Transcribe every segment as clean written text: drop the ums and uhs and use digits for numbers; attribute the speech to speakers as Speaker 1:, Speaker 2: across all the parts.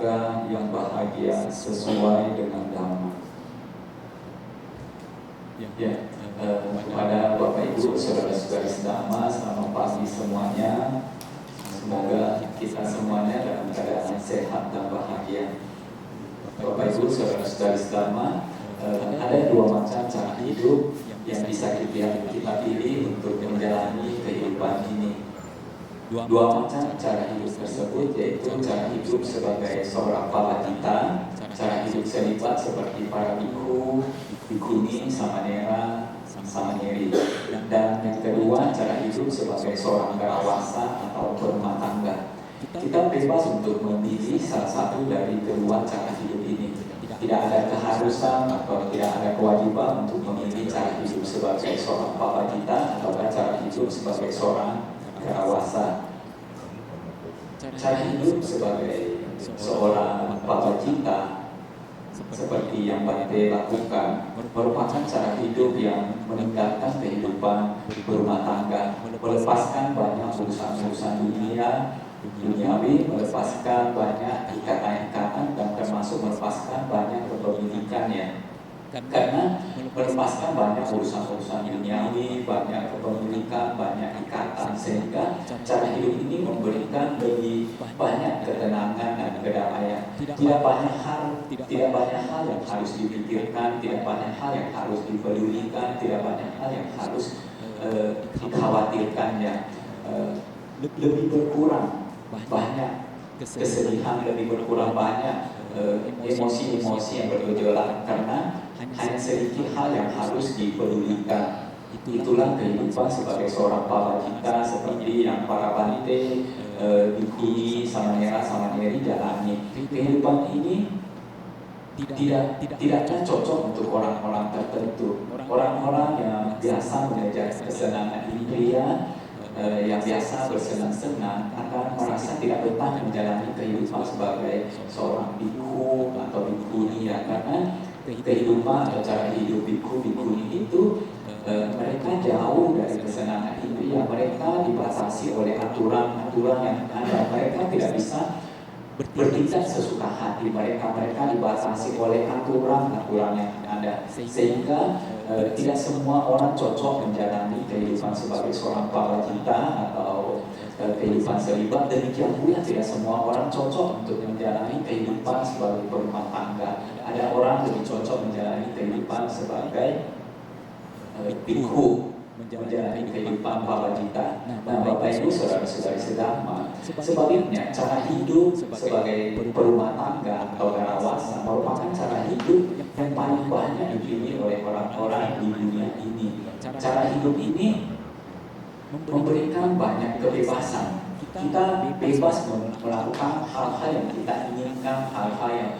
Speaker 1: tangga yang bahagia sesuai dengan Dhamma. Ya, kepada Bapak Ibu, saudara-saudari sedama, selamat pagi semuanya. Semoga kita semuanya dalam keadaan sehat dan bahagia. Bapak Ibu, saudara-saudari sedama, ada dua macam cara hidup yang bisa kita pilih untuk menjalani kehidupan ini. Dua macam cara hidup tersebut, yaitu cara hidup sebagai seorang pawajita, cara hidup selibat seperti para bikhu, bikuni, samanera, samanyeri, dan yang kedua cara hidup sebagai seorang garawasa atau berumah tangga. Kita bebas untuk memilih salah satu dari kedua cara hidup ini. Tidak ada keharusan atau tidak ada kewajiban untuk memilih cara hidup sebagai seorang pawajita atau cara hidup sebagai seorang garawasa. Cara hidup sebagai seorang pawajita seperti yang Bante lakukan merupakan cara hidup yang meningkatkan kehidupan berumah tangga, melepaskan banyak urusan-urusan duniawi, melepaskan banyak ikatan-ikatan, dan termasuk melepaskan banyak kepemilikannya. Karena melepaskan banyak urusan-urusan duniawi, banyak kepemilikan, banyak ikatan, sehingga cara hidup ini memberikan lebih banyak ketenangan dan kedamaian. Tidak banyak hal yang harus dipikirkan, tidak banyak hal yang harus dipedulikan, tidak banyak hal yang harus dikhawatirkannya. Lebih berkurang banyak kesedihan, lebih berkurang banyak emosi-emosi yang bergejolak, karena hanya sedikit hal yang harus dipedulikan. Itulah kehidupan sebagai seorang pawajita seperti yang para Bante, bikuni, samanera, samanyeri jalani. Kehidupan ini tidaklah cocok untuk orang-orang tertentu, orang-orang yang biasa mengejar kesenangan indria, yang biasa bersenang-senang akan merasa tidak betah menjalani kehidupan sebagai seorang bikhu atau bikuni, ya, karena kehidupan atau cara hidup bikhu bikuni itu mereka jauh dari kesenangan indria, mereka dibatasi oleh aturan-aturan yang ada, mereka tidak bisa bertindak sesuka hati mereka dibatasi oleh aturan-aturan yang ada, sehingga tidak semua orang cocok menjalani kehidupan sebagai seorang pawajita atau kehidupan selibat. Demikian pula tidak semua orang cocok untuk menjalani kehidupan sebagai berumah tangga. Ada orang lebih cocok menjalani kehidupan sebagai bikhu, menjalani kehidupan pawajita. Nah, Bapak Ibu, saudara-saudari sedama, sebaliknya cara hidup sebagai berumah tangga atau garawasa merupakan cara hidup yang paling banyak dipilih oleh orang-orang di dunia ini. Cara hidup ini memberikan banyak kebebasan. Kita bebas melakukan hal-hal yang kita inginkan, hal-hal yang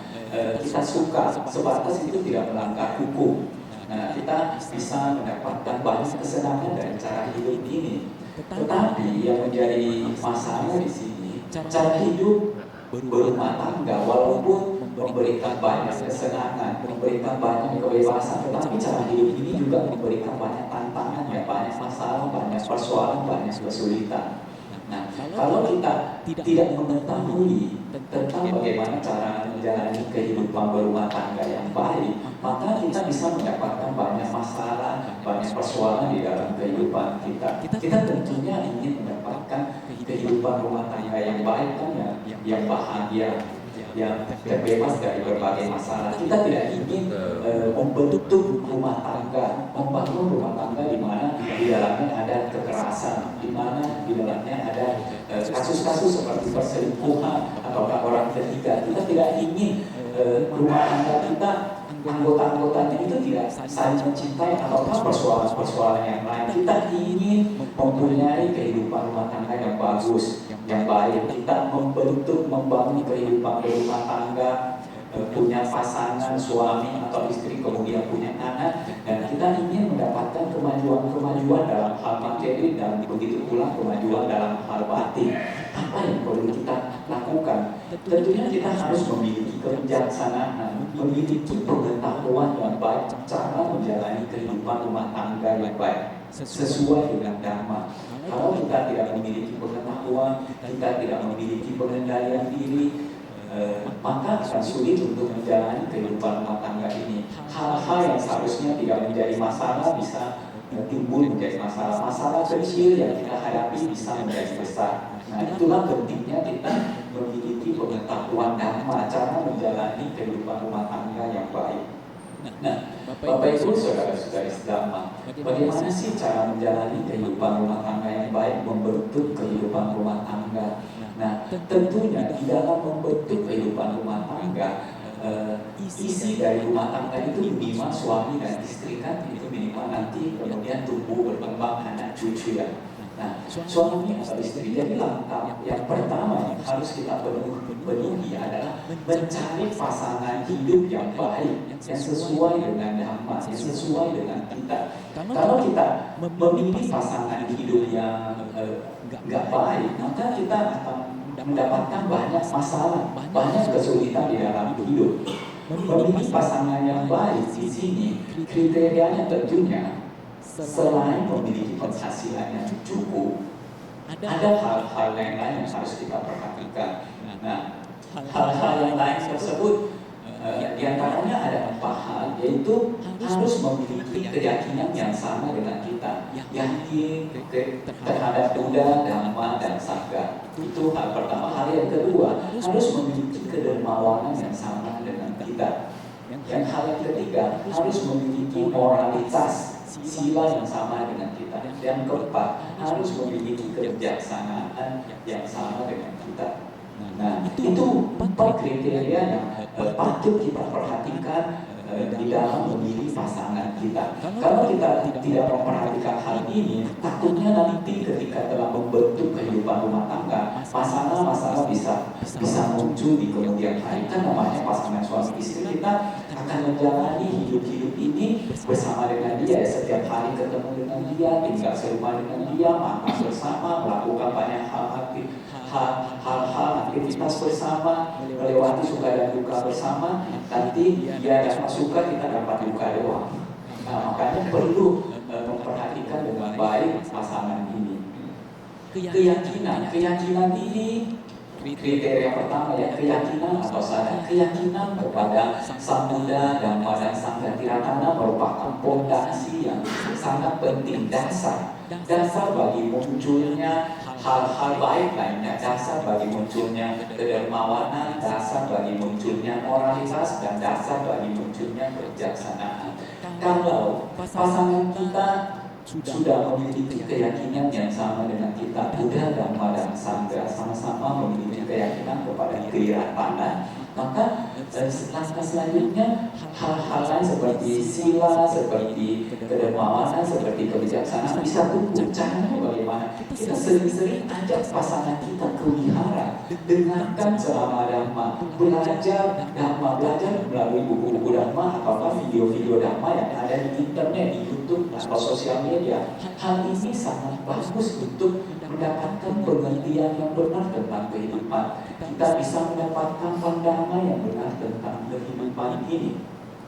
Speaker 1: kita suka, sebatas itu tidak melanggar hukum. Nah, kita bisa mendapatkan banyak kesenangan dari cara hidup ini. Tetapi yang menjadi masalah di sini, cara hidup berumah tangga walaupun memberikan banyak kesenangan, memberikan banyak kebebasan, tetapi cara hidup ini juga memberikan banyak tantangan, ya, banyak masalah, banyak persoalan, banyak kesulitan. Nah, kalau kita tidak mengetahui tentang bagaimana cara menjalani kehidupan berumah tangga yang baik, maka kita bisa mendapatkan banyak masalah, banyak persoalan di dalam kehidupan kita. Kita tentunya ingin mendapatkan kehidupan rumah tangga yang baik, kan, yang bahagia, yang terbebas dari berbagai masalah. Kita tidak ingin membentuk rumah tangga, membangun rumah tangga di mana di dalamnya ada kekerasan, di mana di dalamnya ada kasus-kasus seperti perselingkuhan atau orang ketiga. Kita tidak ingin rumah tangga kita, anggota-anggotanya itu tidak saling mencintai atau persoalan-persoalan yang lain. Kita ingin mempunyai kehidupan rumah tangga yang bagus, yang baik. Kita membangun kehidupan rumah tangga, punya pasangan, suami atau istri, kemudian punya anak, dan kita ingin mendapatkan kemajuan dalam hal materi dan begitu pula kemajuan dalam hal batin. Apa yang perlu kita lakukan? Tentunya kita harus memiliki kebijaksanaan, memiliki pengetahuan yang baik cara menjalani kehidupan rumah tangga yang baik sesuai dengan Dhamma. Kalau kita tidak memiliki pengetahuan, kita tidak memiliki pengendalian diri, maka akan sulit untuk menjalani kehidupan rumah tangga ini. Hal-hal yang seharusnya tidak menjadi masalah bisa timbul menjadi masalah. Masalah kecil yang kita hadapi bisa menjadi besar. Nah, itulah pentingnya kita memiliki pengetahuan dhamma, cara menjalani kehidupan rumah tangga yang baik. Nah, Bapak Ibu saudara-saudari sedama, bagaimana sih cara menjalani kehidupan rumah tangga yang baik, membentuk kehidupan rumah tangga? Nah, tentunya di dalam membentuk kehidupan rumah tangga, isi dari rumah tangga itu minimal suami dan istri kan, itu minimal nanti kemudian tumbuh berkembang anak cucu ya. Nah, suami atau istri, jadi langkah yang pertama yang harus kita penuhi adalah mencari pasangan hidup yang baik, yang sesuai dengan dhamma, yang sesuai dengan kita. Kalau kita memilih pasangan hidup yang nggak baik, maka kita akan mendapatkan banyak masalah, banyak kesulitan di dalam hidup. Memilih pasangan yang baik di sini kriterianya tentunya selain memiliki penghasilan yang cukup, ada hal-hal yang lain yang harus kita perhatikan. Nah, hal-hal yang lain tersebut diantaranya ada 4 hal, yaitu harus memiliki keyakinan yang sama dengan kita, yakin terhadap Buddha, Dhamma, dan Sangha. Itu hal pertama. Hal yang kedua, harus memiliki kedermawanan yang sama dengan kita. Yang hal yang ketiga, harus memiliki moralitas sila yang sama dengan kita. Yang keempat, harus memiliki kebijaksanaan yang sama dengan kita. Nah, itu 4 kriteria yang patut kita perhatikan di dalam memilih pasangan kita. Kalau kita tidak memperhatikan hal ini, takutnya nanti ketika telah membentuk kehidupan rumah tangga, masalah-masalah bisa muncul di kemudian hari. Kan namanya pasangan suami istri, kita akan menjalani hidup-hidup ini bersama dengan dia. Setiap hari ketemu dengan dia, tinggal serumah dengan dia, makan bersama, melakukan banyak hal-hal aktivitas bersama, melewati suka dan duka bersama. Nanti dia dapat suka, kita dapat duka doang. Nah, makanya perlu memperhatikan dengan baik pasangan ini. Keyakinan ini kriteria pertama ya, keyakinan atau sadar. Keyakinan kepada Sang Buddha, Dhamma, dan Sangha Tiratana merupakan fondasi yang sangat penting, dasar bagi munculnya hal-hal baik lainnya, dasar bagi munculnya kedermawanan, dasar bagi munculnya moralitas, dan dasar bagi munculnya kebijaksanaan. Kalau pasangan kita sudah memiliki keyakinan yang sama dengan kita, Buddha, Dhamma, dan Sangha sama-sama memiliki keyakinan kepada Tiratana, maka langkah selanjutnya hal-hal lain seperti sila, seperti kedermawanan, seperti kebijaksanaan bisa tumbuh. Caranya bagaimana? Kita sering-sering ajak pasangan kita ke wihara, dengarkan ceramah Dhamma, belajar Dhamma, belajar melalui buku-buku Dhamma atau video-video Dhamma yang ada di internet, di YouTube atau sosial media. Hal ini sangat bagus untuk mendapatkan pengertian yang benar tentang kehidupan. Kita bisa mendapatkan pandangan yang benar tentang kehidupan ini.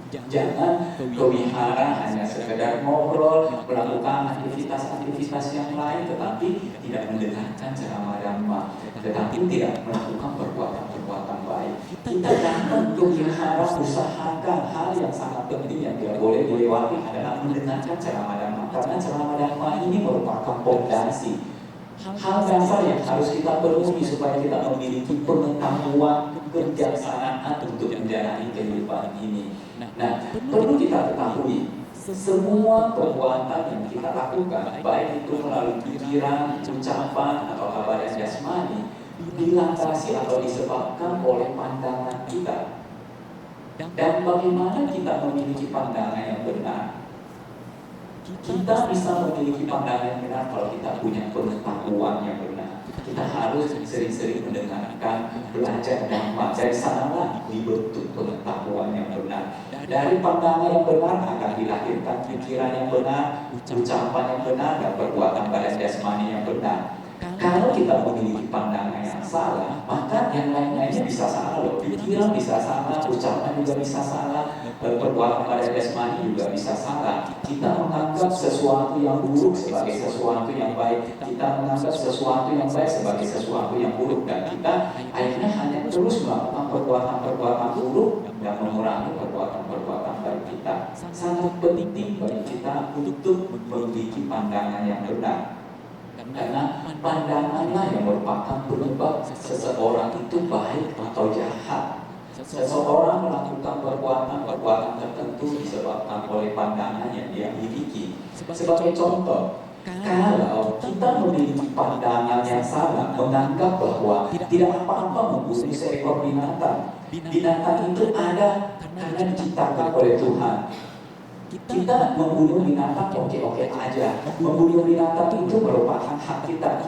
Speaker 1: Jangan ke wihara hanya sekedar ngobrol, melakukan aktivitas-aktivitas yang lain, tetapi tidak mendengarkan ceramah Dhamma, tetapi tidak melakukan perbuatan-perbuatan baik. Kita datang ke wihara, usahakan hal yang sangat penting yang tidak boleh dilewati adalah mendengarkan ceramah Dhamma, karena ceramah Dhamma ini merupakan fondasi, hal dasar yang harus kita penuhi supaya kita memiliki pengetahuan, kebijaksanaan untuk menjalani kehidupan ini. Nah, perlu kita ketahui, semua perbuatan yang kita lakukan, baik itu melalui pikiran, ucapan, atau kabaran jasmani, dilandasi atau disebabkan oleh pandangan kita. Dan bagaimana kita memiliki pandangan yang benar? Kita bisa memiliki pandangan yang benar kalau kita punya pengetahuan yang benar. Kita harus sering-sering mendengarkan, belajar Dhamma. Dari sanalah dibentuk pengetahuan yang benar. Dari pandangan yang benar akan dilahirkan pikiran yang benar, ucapan yang benar, dan perbuatan badan jasmani yang benar. Kalau kita memiliki pandangan yang salah, maka yang lain-lainnya bisa salah loh. Pikiran bisa salah, ucapan juga bisa salah, perbuatan pada jasmani juga bisa salah. Kita menganggap sesuatu yang buruk sebagai sesuatu yang baik, kita menganggap sesuatu yang baik sebagai sesuatu yang buruk, dan kita akhirnya hanya terus melakukan perbuatan-perbuatan buruk dan mengurangi perbuatan-perbuatan baik kita. Sangat penting bagi kita untuk memiliki pandangan yang benar. Karena pandanganlah yang merupakan penyebab seseorang itu baik atau jahat. Seseorang melakukan perbuatan tertentu disebabkan oleh pandangan yang dia miliki. Sebagai contoh, kalau kita memiliki pandangan yang salah, menganggap bahwa tidak apa-apa membunuh seekor binatang. Binatang itu ada karena diciptakan oleh Tuhan. Kita membunuh binatang oke-oke aja. Membunuh binatang itu merupakan hak kita.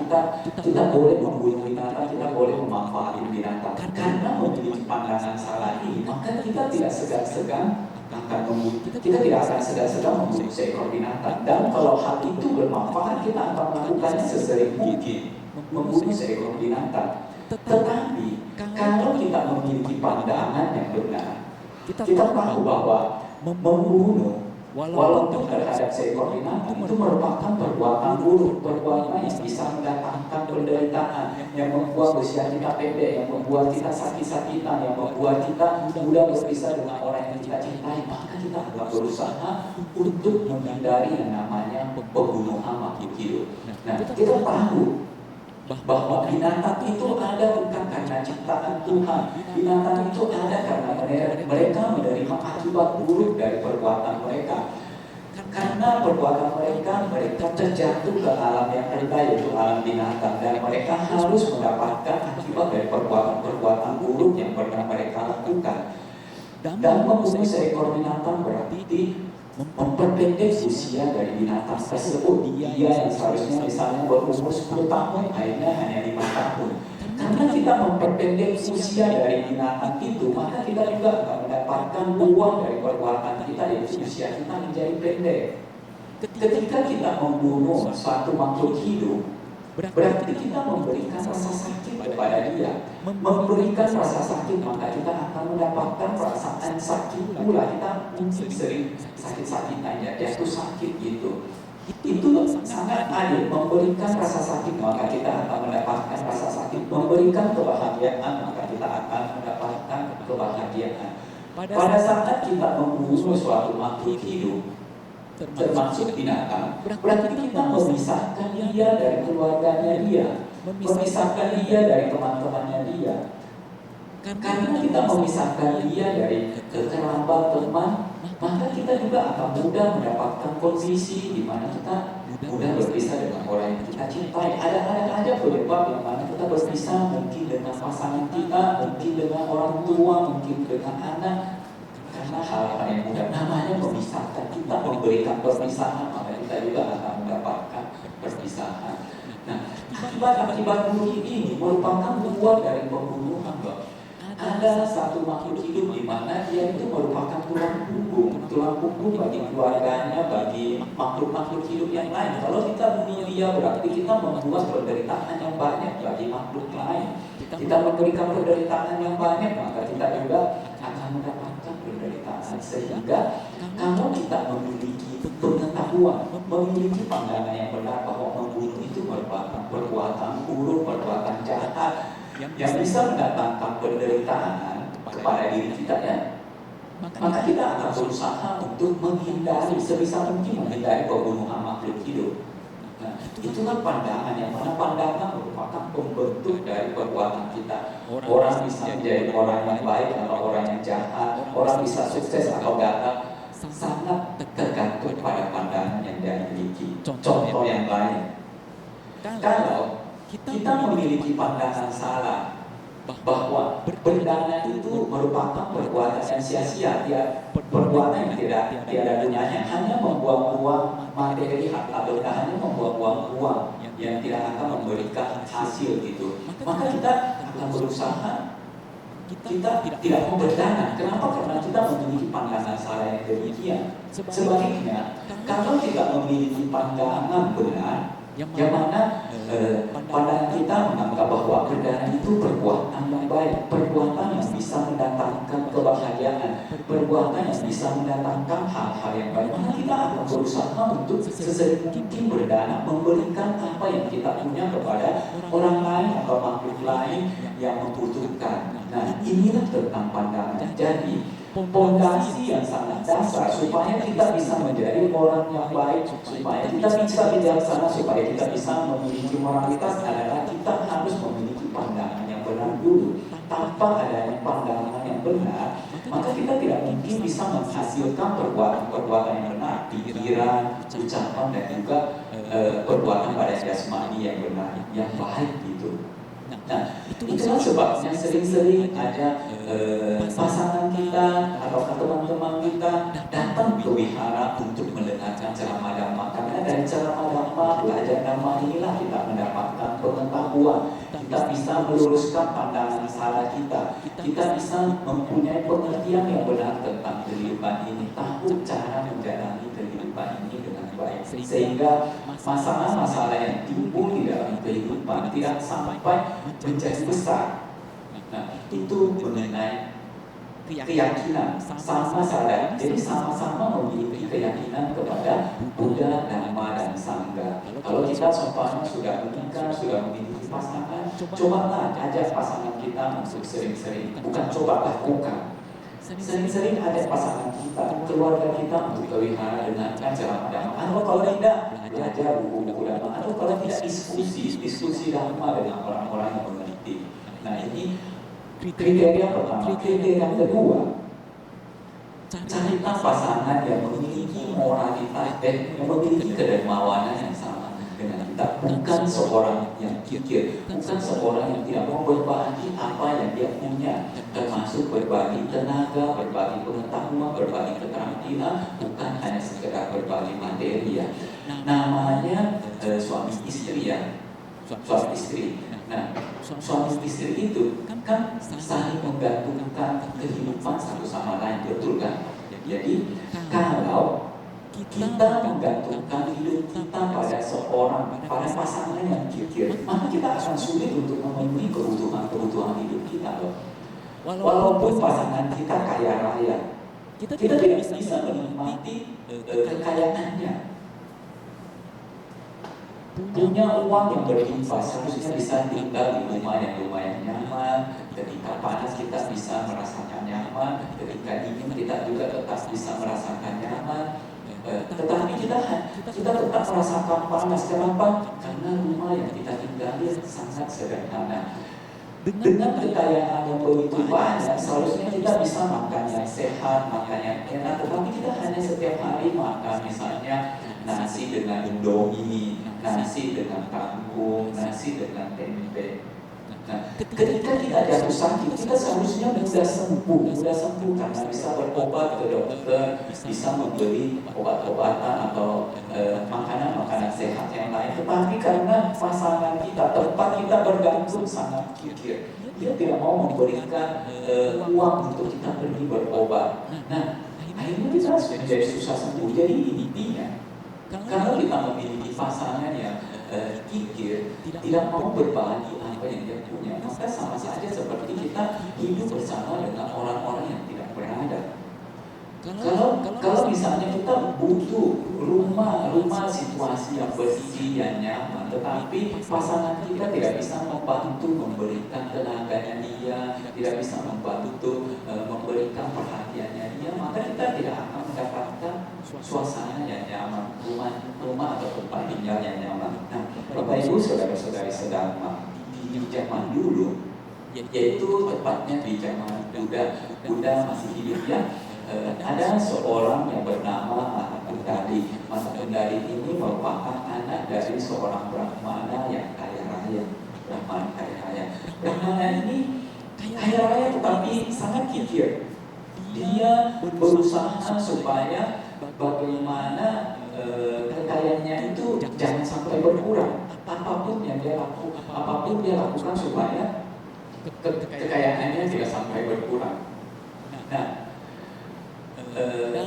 Speaker 1: Kita boleh membunuh binatang, kita boleh memanfaatkan binatang. Karena memiliki pandangan salah ini, maka kita tidak segan-segan akan membunuh. Kita tidak akan segan-segan membunuh seekor binatang. Dan kalau hal itu bermanfaat, kita akan melakukannya sesering mungkin, membunuh seekor binatang. Tetapi kalau kita memiliki pandangan yang benar, kita tahu bahwa membunuh walaupun terhadap seekor binatang itu merupakan perbuatan buruk, perbuatan yang bisa mendatangkan penderitaan, yang membuat usia kita pendek, yang membuat kita sakit-sakitan, yang membuat kita mudah berpisah dengan orang yang kita cintai. Maka kita akan berusaha untuk menghindari yang namanya pembunuhan makhluk hidup. Nah, kita tahu bahwa binatang itu ada bukan karena ciptaan Tuhan. Binatang itu ada karena mereka menerima akibat buruk dari perbuatan mereka. Karena perbuatan mereka terjatuh ke alam yang rendah, yaitu alam binatang, dan mereka harus mendapatkan akibat dari perbuatan buruk yang pernah mereka lakukan. Dan membunuh seekor binatang berarti memperpendek usia dari binatang tersebut. Dia yang seharusnya misalnya berumur 10 tahun, akhirnya hanya 5 tahun. Karena kita memperpendek usia dari binatang itu, maka kita juga akan mendapatkan buah dari perbuatan kita, yaitu usia kita menjadi pendek. Ketika kita membunuh suatu makhluk hidup, berarti kita memberikan rasa sakit kepada dia. Memberikan rasa sakit, maka kita akan mendapatkan perasaan sakit pula. Kita mungkin sering sakit-sakitan, ya, jatuh sakit gitu. Itu sangat adil. Memberikan rasa sakit, maka kita akan mendapatkan rasa sakit. Memberikan kebahagiaan, maka kita akan mendapatkan kebahagiaan. Pada saat kita membunuh suatu makhluk hidup, termasuk binatang, berarti kita memisahkan dia dari keluarganya dia, memisahkan dia dari teman-temannya dia. Karena kita memisahkan dia dari kerabat teman, maka kita juga akan mudah mendapatkan kondisi di mana kita mudah berpisah dengan orang yang kita cintai. Ada aja penyebab yang mana kita berpisah, mungkin dengan pasangan kita, mungkin dengan orang tua, mungkin dengan anak. Karena hal-hal yang mudah namanya memisahkan, kita memberikan perpisahan, maka kita juga akan mendapatkan perpisahan. Nah, akibat buruk ini merupakan buah dari pembunuhan, Bang. Ada satu makhluk hidup di mana dia itu merupakan tulang punggung bagi keluarganya, bagi makhluk-makhluk hidup yang lain. Kalau kita bunuh dia, berarti kita membuat penderitaan yang banyak bagi makhluk lain. Kita memberikan penderitaan yang banyak, maka kita juga akan mendapatkan penderitaan. Sehingga kalau kita memiliki pengetahuan, memiliki pandangan yang benar bahwa membunuh itu merupakan perbuatan buruk, perbuatan jahat yang bisa mendatangkan penderitaan kepada diri kita, ya, maka kita akan berusaha untuk menghindari, sebisa mungkin menghindari pembunuhan makhluk hidup. Nah, itulah pandangan yang mana pandangan merupakan pembentuk dari perbuatan kita. Orang bisa menjadi orang yang baik atau orang yang jahat, orang bisa sukses atau gagal, sangat tergantung pada pandangan yang dia miliki. Contoh yang lain, kalau kita memiliki pandangan salah bahwa berdana itu merupakan perbuatan yang sia-sia, perbuatan yang tidak ada gunanya, hanya membuang-buang materi atau hanya membuang-buang uang yang tidak akan memberikan hasil gitu. Maka kita akan berusaha kita tidak mau berdana. Kenapa? Karena kita memiliki pandangan salah yang demikian. Sebaliknya, kalau kita memiliki pandangan benar, yang mana pandangan kita menganggap bahwa berdana itu perbuatan yang baik, perbuatan yang bisa mendatangkan kebahagiaan, perbuatan yang bisa mendatangkan hal-hal yang baik. Maka kita akan berusaha untuk sesering mungkin berdana, memberikan apa yang kita punya kepada orang lain atau makhluk lain yang membutuhkan. Nah, inilah tentang pandangan. Jadi pondasi yang sangat dasar supaya kita bisa menjadi orang yang baik, supaya kita bisa bijaksana, supaya kita bisa memiliki moralitas adalah kita harus memiliki pandangan yang benar dulu. Tanpa adanya pandangan yang benar, maka kita tidak mungkin bisa menghasilkan perbuatan-perbuatan yang benar, pikiran, ucapan, dan juga perbuatan pada jasmani yang benar, yang baik gitu. Nah, itulah sebabnya sering-sering ada pasangan kita atau teman-teman kita datang ke wihara untuk mendengarkan ceramah dhamma. Karena dari ceramah dhamma, belajar dhamma inilah kita mendapatkan pengetahuan. Kita bisa meluruskan pandangan salah kita. Kita bisa mempunyai pengertian yang benar tentang kehidupan ini, tahu cara menjalani kehidupan ini dengan baik, sehingga masalah-masalah yang timbul di dalam kehidupan tidak sampai menjadi besar. Nah, itu mengenai keyakinan sama sadar. Jadi sama-sama memiliki keyakinan kepada Buddha, Dhamma, dan Sangha. Kalau kita contohnya sudah menikah, sudah memiliki pasangan, cobalah ajak pasangan kita untuk sering-sering, bukan coba lakukan, sering-sering ajak pasangan kita, keluarga kita untuk ke wihara dengarkan ceramah Dhamma. Atau kalau tidak, belajar buku-buku Dhamma. Atau kalau tidak, diskusi Dhamma dengan orang-orang yang mengerti. Nah, ini kriteria pertama. Kriteria yang kedua, carilah pasangan yang memiliki moralitas, yang memiliki kedermawanan yang sama dengan kita. Bukan seorang yang kikir, bukan seorang yang tidak mau berbagi apa yang dia punya, termasuk berbagi tenaga, berbagi pengetahuan, berbagi keterampilan, bukan hanya sekedar berbagi materi ya. Namanya suami istri ya, suami istri. Nah, suami istri itu kan saling menggantungkan kehidupan satu sama lain, betul kan? Jadi kalau kita menggantungkan hidup kita pada seorang, pada pasangan yang kikir, maka kita akan sulit untuk memenuhi kebutuhan hidup kita loh. Walaupun pasangan kita kaya raya, kita tidak bisa menikmati kekayaannya. Punya uang yang berlimpah, seharusnya bisa tinggal di rumah yang lumayan nyaman. Ketika panas kita bisa merasakan nyaman, ketika dingin kita juga tetap bisa merasakan nyaman. Tetapi kita tetap merasakan panas. Kenapa? Karena rumah yang kita tinggali sangat sederhana. Dengan kekayaan yang begitu banyak, seharusnya kita bisa makan yang sehat, makan yang enak. Tetapi kita hanya setiap hari makan misalnya nasi dengan indomie, nasi dengan kangkung, nasi dengan tempe. Nah, ketika kita jatuh sakit, kita seharusnya mudah sembuh karena bisa berobat ke dokter, bisa membeli obat-obatan atau makanan-makanan sehat yang lain. Tetapi karena pasangan kita, tempat kita bergantung sangat kikir, dia tidak mau memberikan uang untuk kita pergi berobat. Nah, akhirnya kita menjadi susah sembuh. Jadi intinya, kalau kita memiliki pasangan yang kikir, tidak mau berbagi apa yang dia punya, maka sama saja seperti kita hidup bersama dengan orang-orang yang tidak berada. Kalau misalnya kita butuh rumah situasi yang bersih, yang nyaman, tetapi pasangan kita tidak bisa membantu memberikan tenaganya dia, tidak bisa membantu memberikan perhatiannya dia, maka kita tidak akan mendapatkan suasana yang nyaman, rumah atau tempat tinggal yang nyaman. Nah, Bapak Ibu, saudara-saudari sedang di zaman dulu, yaitu tepatnya di zaman Buddha masih hidup ya. Ada seorang yang bernama Mahatundari. Mahatundari ini merupakan anak dari seorang Brahmana yang kaya raya. Brahmana ini kaya raya tetapi sangat kikir. Dia berusaha supaya bagaimana kekayaannya itu jangan sampai berkurang. Apapun dia lakukan supaya kekayaannya tidak sampai berkurang. Nah,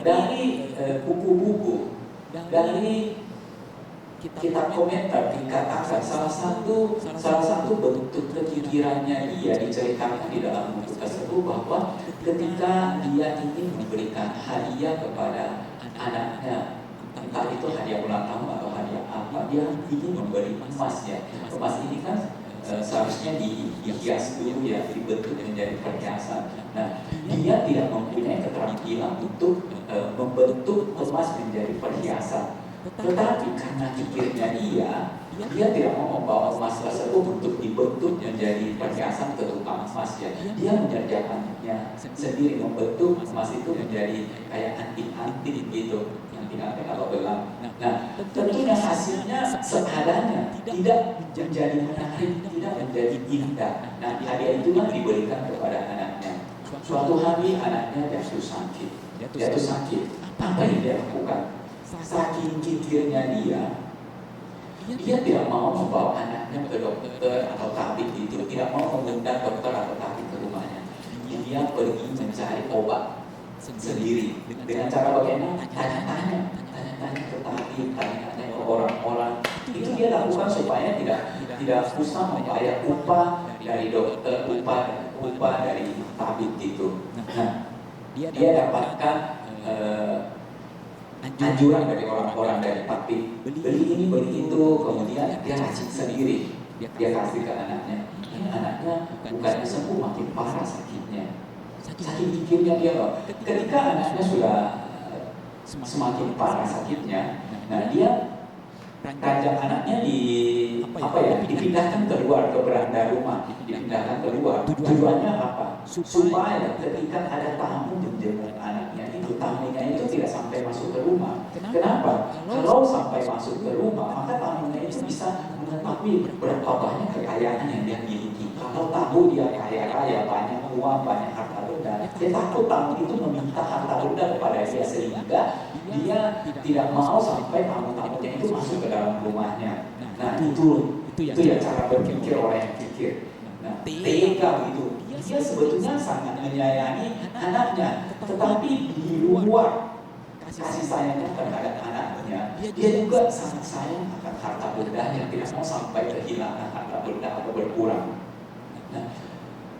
Speaker 1: dari buku-buku, dari kita komentar dikatakan salah satu bentuk kekikirannya dia diceritakan di dalam buku tersebut bahwa ketika dia ingin memberikan hadiah kepada anaknya, entah itu hadiah ulang tahun atau hadiah apa, dia ingin memberi emas ya. Emas ini kan seharusnya dihias dulu ya, dibentuk menjadi perhiasan. Nah, dia tidak mempunyai keterampilan untuk membentuk emas menjadi perhiasan. Tetapi karena pikirnya dia tidak mau membawa emas tersebut untuk dibentuk menjadi perhiasan ke tukang emas ya. Dia mengerjakannya sendiri, membentuk emas itu menjadi kayak anting-anting gitu, anting-anting atau gelang. Nah, tentunya hasilnya seadanya, tidak menjadi menarik, tidak menjadi indah. Nah, hadiah itulah diberikan kepada anaknya. Suatu hari anaknya jatuh sakit. Apa yang dia lakukan? Saking kikirnya dia tidak mau membawa anaknya ke dokter atau tabib itu, tidak mau mengundang dokter atau tabib ke rumahnya. Dia pergi mencari obat sendiri. Dengan cara bagaimana? Tanya-tanya ke tabib, tanya-tanya ke orang-orang. Itu dia lakukan supaya tidak usah membayar upah dari dokter, upah dari tabib itu. Nah, dia dapatkan anjuran dari orang-orang dari tabib, beli ini, beli itu, kemudian dia racik sendiri, dia kasih ke anaknya. Ini anaknya bukannya sembuh, makin parah sakitnya. Saking pikirnya dia loh. Ketika anaknya sudah semakin parah sakitnya, nah dia ranjang anaknya dipindahkan keluar ke beranda rumah, dipindahkan keluar. Tujuannya apa? Supaya ketika ada tamu menjenguk anaknya itu, tamunya itu tidak sampai masuk ke rumah. Kenapa? Kalau sampai masuk ke rumah, maka tamunya itu bisa mengetahui berapa banyak kekayaan yang dia miliki. Kalau tahu dia kaya, banyak uang, banyak harta benda, dia takut tamu itu meminta harta benda kepada dia, sehingga dia tidak mau sampai tamu-tamunya itu masuk ke dalam rumahnya. Nah, itu ya cara berpikir orang yang pikir. Nah, tega gitu. Dia sebetulnya sangat menyayangi anaknya, tetapi di luar kasih sayangnya terhadap anaknya, dia juga sangat sayang akan harta bendanya, tidak mau sampai kehilangan harta benda atau berkurang. Nah,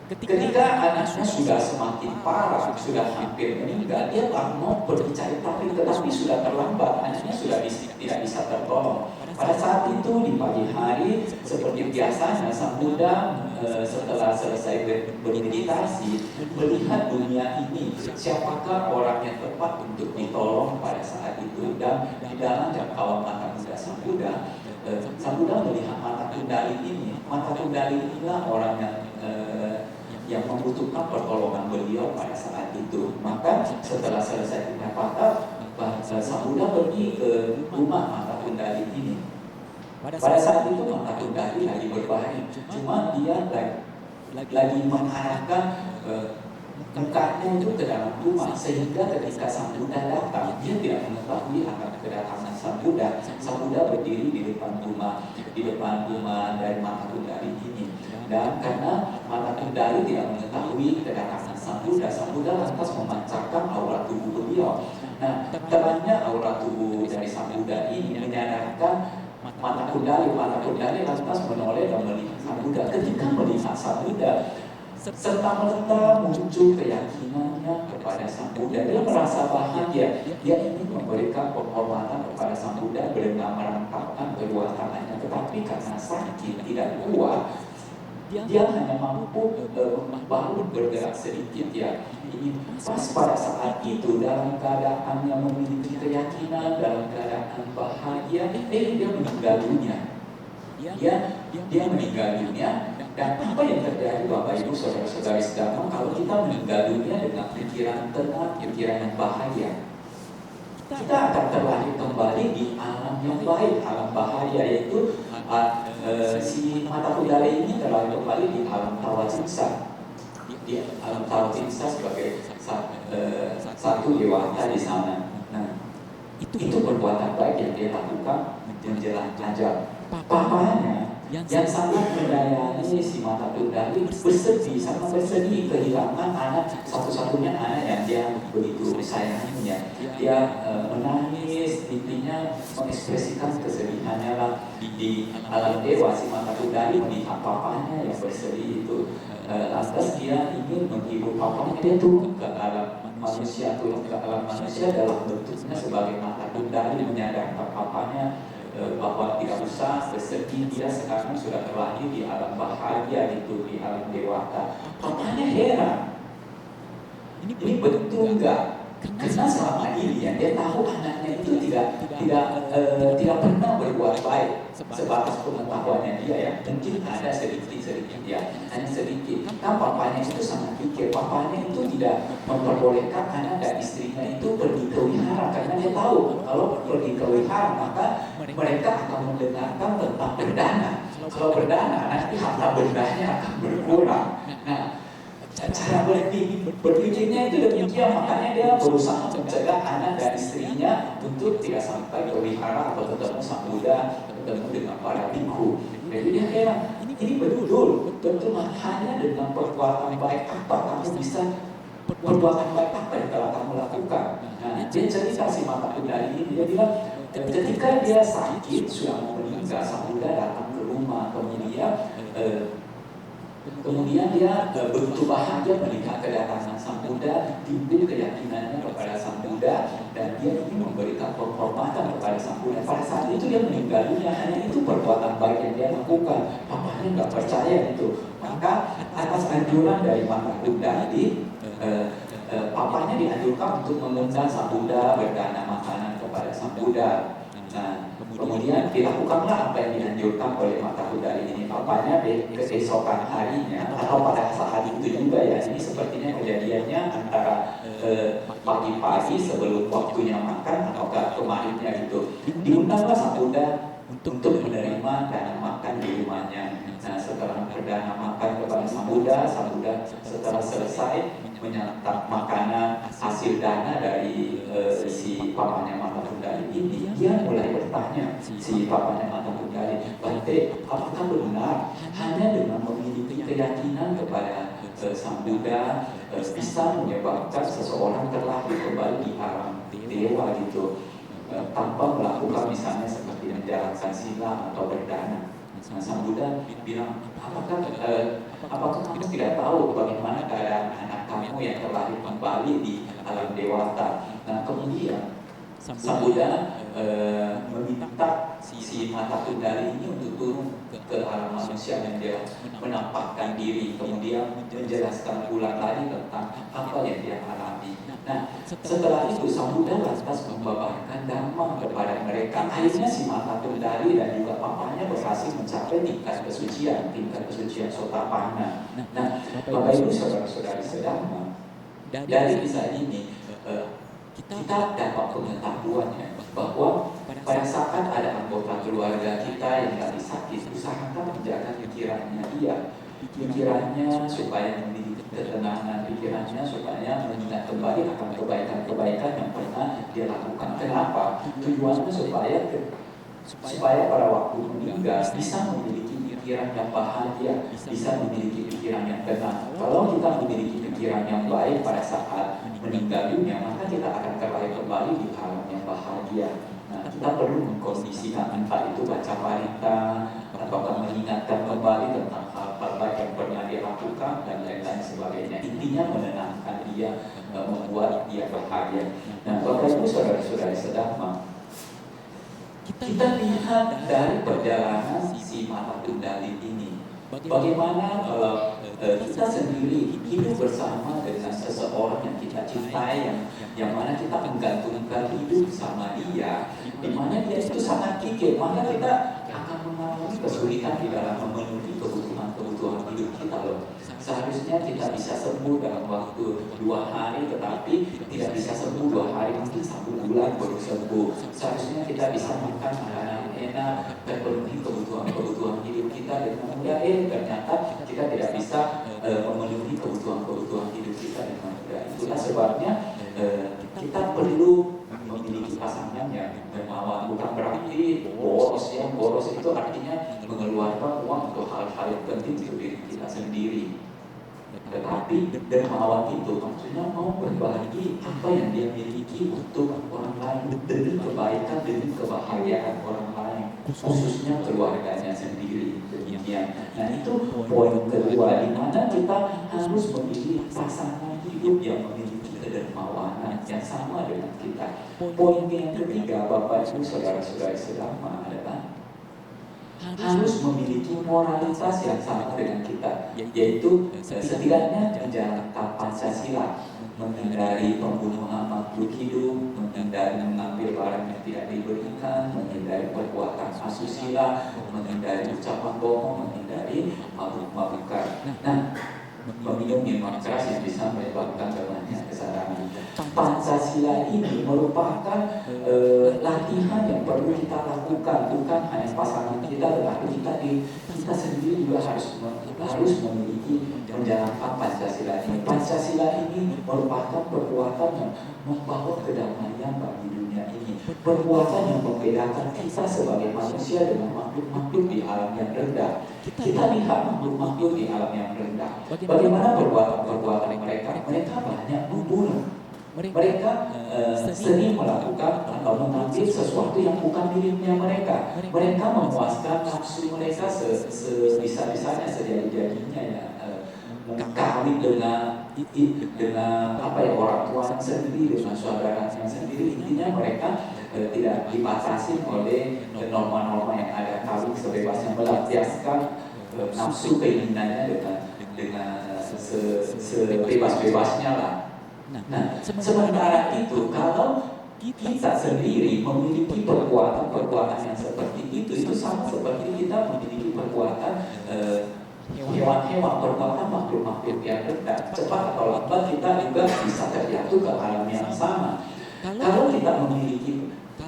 Speaker 1: ketika anaknya sudah semakin parah, sudah hampir meninggal, dia mau pergi cari tabib, tetapi sudah terlambat, anaknya sudah tidak bisa tertolong. Pada saat itu di pagi hari, seperti biasanya sang Buddha setelah selesai bermeditasi, melihat dunia ini, siapakah orang yang tepat untuk ditolong pada saat itu. Dan di dalam jangkauan mata Buddha sang Buddha melihat mata Kundali ini. Mata Kundali inilah orang yang membutuhkan pertolongan beliau pada saat itu. Maka setelah selesai pendapatan, sang Buddha pergi ke rumah mata Kundali ini. Pada saat itu mata Kundali lagi berbaring, cuma dia lagi mengarahkan mukanya itu ke dalam rumah, sehingga ketika sang Buddha datang, dia tidak mengetahui akan kedatangan sang Buddha. Sang Buddha berdiri di depan rumah dari mata Kundali ini. Dan karena mata Kundali tidak mengetahui kedatangan sang Buddha lantas memancarkan aura tubuh beliau. Nah, terangnya aura tubuh dari sang Buddha ini menyadarkan mata Kundali lantas menoleh dan melihat sang Buddha. Ketika melihat sang Buddha, serta-merta muncul keyakinannya kepada sang Buddha. Dia merasa bahagia. Dia ingin memberikan penghormatan kepada sang Buddha dengan merangkapkan kedua tangannya. Tetapi karena sakit tidak kuat, dia hanya mampu baru bergerak sedikit ya. Ini pas pada saat itu dalam keadaan yang memiliki keyakinan, dalam keadaan bahagia, dia meninggal dunia. Dia meninggal dunia. Dan apa yang terjadi Bapak Ibu Saudara-saudari sekalian, kalau kita meninggal dunia dengan pikiran tenang, pikiran yang bahagia, kita akan terlahir kembali di alam yang baik, alam bahagia, yaitu si mata Kundali ini terlahir kembali di alam Tawatimsa. Di alam Tawatimsa sebagai satu dewata di sana. Nah, itu perbuatan baik yang dia lakukan menjelang ajal. Papanya yang sangat menyayangi si mata Kundali sangat bersedih kehilangan anak, satu-satunya anak yang dia begitu sayanginya. Dia menangis, intinya mengekspresikan kesedihannya lah. Di alam dewa si mata kundali melihat papanya yang bersedih itu, lantas dia ingin menghibur papanya, dia turun ke alam manusia, turun ke alam manusia dalam bentuknya sebagai mata kundali, menyadarkan papanya bahwa tidak usah bersedih, dia sekarang sudah terlahir di alam bahagia itu, di alam dewata. Papanya heran, ini betul nggak? Karena selama ini ya, dia tahu anaknya itu tidak pernah berbuat baik. Sebatas pengetahuannya dia ya, mungkin ada sedikit ya, hanya sedikit. Kan papanya itu sangat pikir, papanya itu tidak memperbolehkan anak dan istrinya itu pergi ke wihara, karena dia tahu kalau pergi ke wihara maka mereka akan mendengarkan tentang berdana. Kalau berdana nanti harta bendanya akan berkurang. Nah, cara berpikirnya itu demikian, makanya dia berusaha mencegah anak dan istrinya untuk tidak sampai berwihara atau ketemu sang Buddha, ketemu dengan para bhikkhu. Jadi dia heran, ini betul hanya dengan perbuatan baik apa kamu bisa, perbuatan baik apa yang telah kamu lakukan. Nah, dia cerita si mata kundali ini, dia bilang ketika dia sakit sudah mau meninggal, sang Buddha datang ke rumah, kemudian dia begitu bahagia melihat kedatangan sang Buddha, timbul keyakinannya kepada sang Buddha, dan dia ingin memberikan penghormatan kepada sang Buddha. Pada saat itu dia meninggal dunia, hanya itu perbuatan baik yang dia lakukan. Papanya nggak percaya itu, maka atas anjuran dari mata kundali, papanya dianjurkan untuk mengundang sang Buddha, berdana makanan kepada sang Buddha. Nah, kemudian dilakukanlah apa yang dianjurkan oleh mata kundali ini. Papanya keesokan harinya atau pada saat itu juga ya, ini sepertinya kejadiannya antara pagi-pagi sebelum waktunya makan atau kemarinnya gitu, diundanglah sang Buddha untuk menerima dana makan di rumahnya. Nah, setelah berdana makan kepada sang Buddha setelah selesai menyantap makanan hasil dana dari si papanya mata kundali ini, dia mulai bertanya si papanya mata kundali, Bante, apakah benar hanya dengan memiliki keyakinan kepada sang Buddha bisa menyebabkan seseorang terlahir kembali di alam dewa gitu, tanpa melakukan misalnya seperti menjalankan sila atau berdana? Nah, sang Buddha bilang, apakah kamu tidak tahu bagaimana keadaan anak kamu yang terlahir kembali di alam dewata? Nah, kemudian sang Buddha meminta si mata kundali ini untuk turun ke alam manusia dan dia menampakkan diri, kemudian menjelaskan ulang lagi tentang apa yang dia alami. Nah, setelah itu sang Buddha lantas membabarkan dhamma kepada mereka. Akhirnya si mata kundali dan juga papanya berhasil mencapai tingkat kesucian sotapanna. Nah, Bapak Ibu saudara-saudari sedhamma, dari kisah ini kita dapat pengetahuannya bahwa pada saat ada anggota keluarga kita yang lagi sakit, usahakan menjaga pikirannya supaya memiliki ketenangan, pikirannya supaya mengingat kembali akan kebaikan-kebaikan yang pernah dia lakukan. Kenapa? Tujuannya supaya pada waktu meninggal bisa memiliki pikiran yang bahagia, bisa memiliki pikiran yang tenang. Kalau kita memiliki pikiran yang baik pada saat meninggal dunia, maka kita akan terlahir kembali di alam yang bahagia. Nah, kita perlu mengkondisikan, entah itu baca parita atau mengingatkan kembali tentang hal-hal baik yang pernah dia lakukan dan lain-lain sebagainya. Intinya menenangkan dia, membuat dia bahagia. Nah, Bapak Ibu saudara-saudari sedhamma, kita lihat dari perjalanan si mata kundali ini, bagaimana kita sendiri hidup bersama dengan seseorang yang kita cintai, yang mana kita menggantungkan hidup sama dia, di mana dia itu sangat kikir, maka kita akan mengalami kesulitan di dalam memenuhi kebutuhan hidup kita loh. Seharusnya kita bisa sembuh dalam waktu 2 hari, tetapi tidak bisa sembuh 2 hari, mungkin 1 bulan baru sembuh. Seharusnya kita bisa makan makanan enak dan penuhi kebutuhan hidup kita dengan mudah. Ternyata kita tidak bisa memenuhi kebutuhan hidup kita dengan mudah. Itulah sebabnya kita perlu memiliki pasangan yang dermawan. Bukan berarti boros ya, boros itu artinya mengeluarkan uang untuk hal-hal yang penting untuk diri kita sendiri. Tetapi dermawan itu maksudnya mau berbagi apa yang dia miliki untuk orang lain, demi kebaikan, kebahagiaan orang lain, khususnya keluarganya sendiri. Demikian. Nah itu poin kedua, di mana kita harus memilih pasangan hidup yang memiliki kedermawanan yang sama dengan kita. Poin yang ketiga, Bapak Ibu saudara-saudari sedama, adalah harus memiliki moralitas yang sama dengan kita, yaitu setidaknya menjalankan Pancasila, menghindari pembunuhan makhluk hidup, menghindari mengambil barang yang tidak diberikan, menghindari perbuatan asusila, menghindari ucapan bohong, menghindari mabuk-mabukan. Nah, meminum minuman keras yang bisa menyebabkan kelemahan kesadaran. Pancasila ini merupakan latihan yang perlu kita lakukan, bukan hanya pasangan kita, tetapi kita sendiri juga harus memiliki menjalankan Pancasila ini. Pancasila ini merupakan perbuatan yang membawa kedamaian bagi dunia ini, perbuatan yang membedakan kita sebagai manusia dengan makhluk-makhluk di alam yang rendah. Kita lihat makhluk-makhluk di alam yang rendah, bagaimana perbuatan-perbuatan mereka banyak membunuh. Mereka sering melakukan atau mengambil sesuatu yang bukan miliknya mereka. Mereka memuaskan nafsu mereka sebisa-bisanya, sejadi-jadinya ya. Kawin dengan orang tuanya sendiri, dengan saudaranya sendiri. Intinya mereka tidak dibatasi oleh norma-norma yang ada. Kawin sebebasnya, melampiaskan nafsu keinginannya dengan sebebas-bebasnya lah. Nah, sementara itu kalau kita sendiri memiliki perbuatan-perbuatan yang seperti itu sama seperti kita memiliki perbuatan hewan-hewan, perbuatan makhluk-makhluk yang rendah. Cepat atau lambat kita juga bisa terjatuh ke alam yang sama.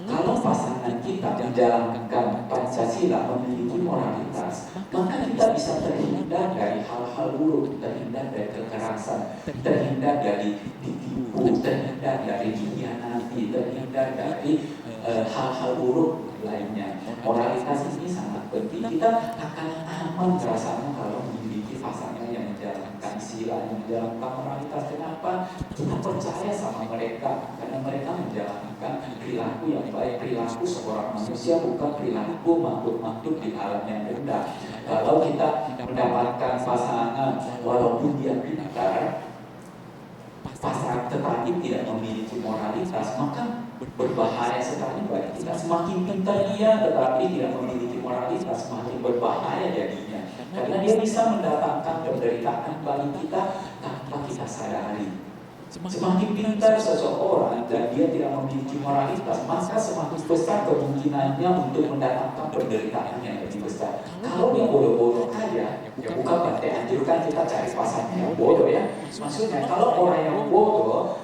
Speaker 1: Kalau pasangan kita menjalankan Pancasila, memiliki moralitas, maka kita bisa terhindar dari hal-hal buruk, terhindar dari kekerasan, terhindar dari ditipu, terhindar dari dikhianati, terhindar dari hal-hal buruk lainnya. Moralitas ini sangat penting. Kita akan aman rasanya kalau memiliki pasangan yang menjalankan sila, yang menjalankan moralitas. Kenapa? Kita percaya sama mereka, karena mereka menjalankan perilaku yang baik, perilaku seorang manusia, bukan perilaku makhluk-makhluk di alam yang rendah. Kalau kita mendapatkan pasangan walaupun dia pintar, pasangan tetapi tidak memiliki moralitas, maka berbahaya sekali bagi kita. Semakin pintar dia tetapi tidak memiliki moralitas, semakin berbahaya jadinya, karena dia bisa mendatangkan penderitaan bagi kita tanpa kita sadari. Semakin pintar seseorang dan dia tidak memiliki moralitas, maka semakin besar kemungkinannya untuk mendatangkan penderitaan yang lebih besar. Kalau dia bodoh-bodoh aja, ya bukan berarti anjurkan kita cari pasangan yang bodoh ya. Maksudnya kalau orang yang bodoh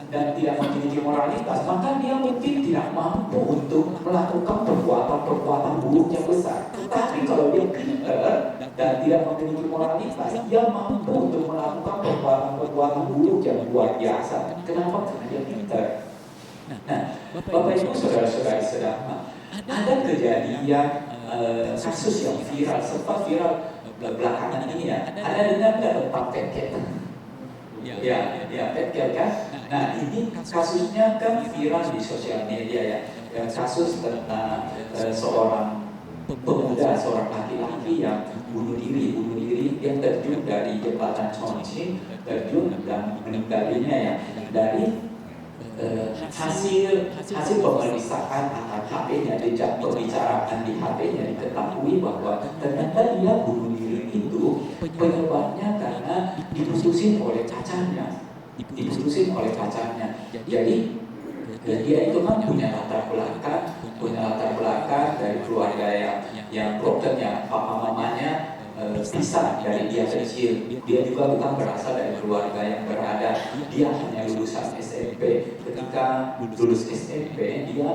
Speaker 1: dan tidak memiliki moralitas, maka dia mungkin tidak mampu untuk melakukan perbuatan-perbuatan buruk yang besar. Tetapi kalau dia pintar dan tidak memiliki moralitas, dia mampu untuk melakukan perbuatan-perbuatan buruk yang luar biasa. Kenapa? Karena dia pintar. Nah, Bapak Ibu saudara-saudari sedang ada kejadian kasus yang viral, sempat viral belakangan ini ya. Ada dengar nggak tentang peket? Ya, peket kan? Nah, ini kasusnya kan viral di sosial media ya. Kasus tentang seorang pemuda, seorang laki-laki yang bunuh diri, yang terjun dari jembatan Chongqing, terjun dan meninggal dunia ya. Dari hasil pemeriksaan HP-nya, jejak pembicaraan di HP-nya diketahui bahwa ternyata dia bunuh diri itu penyebabnya karena diputusin oleh pacarnya. Jadi dia itu kan punya latar belakang dari keluarga yang broken ya, papa mamanya pisah dari dia kecil. Dia juga bukan berasal dari keluarga yang berada. Dia hanya lulusan SMP. Ketika lulus SMP, dia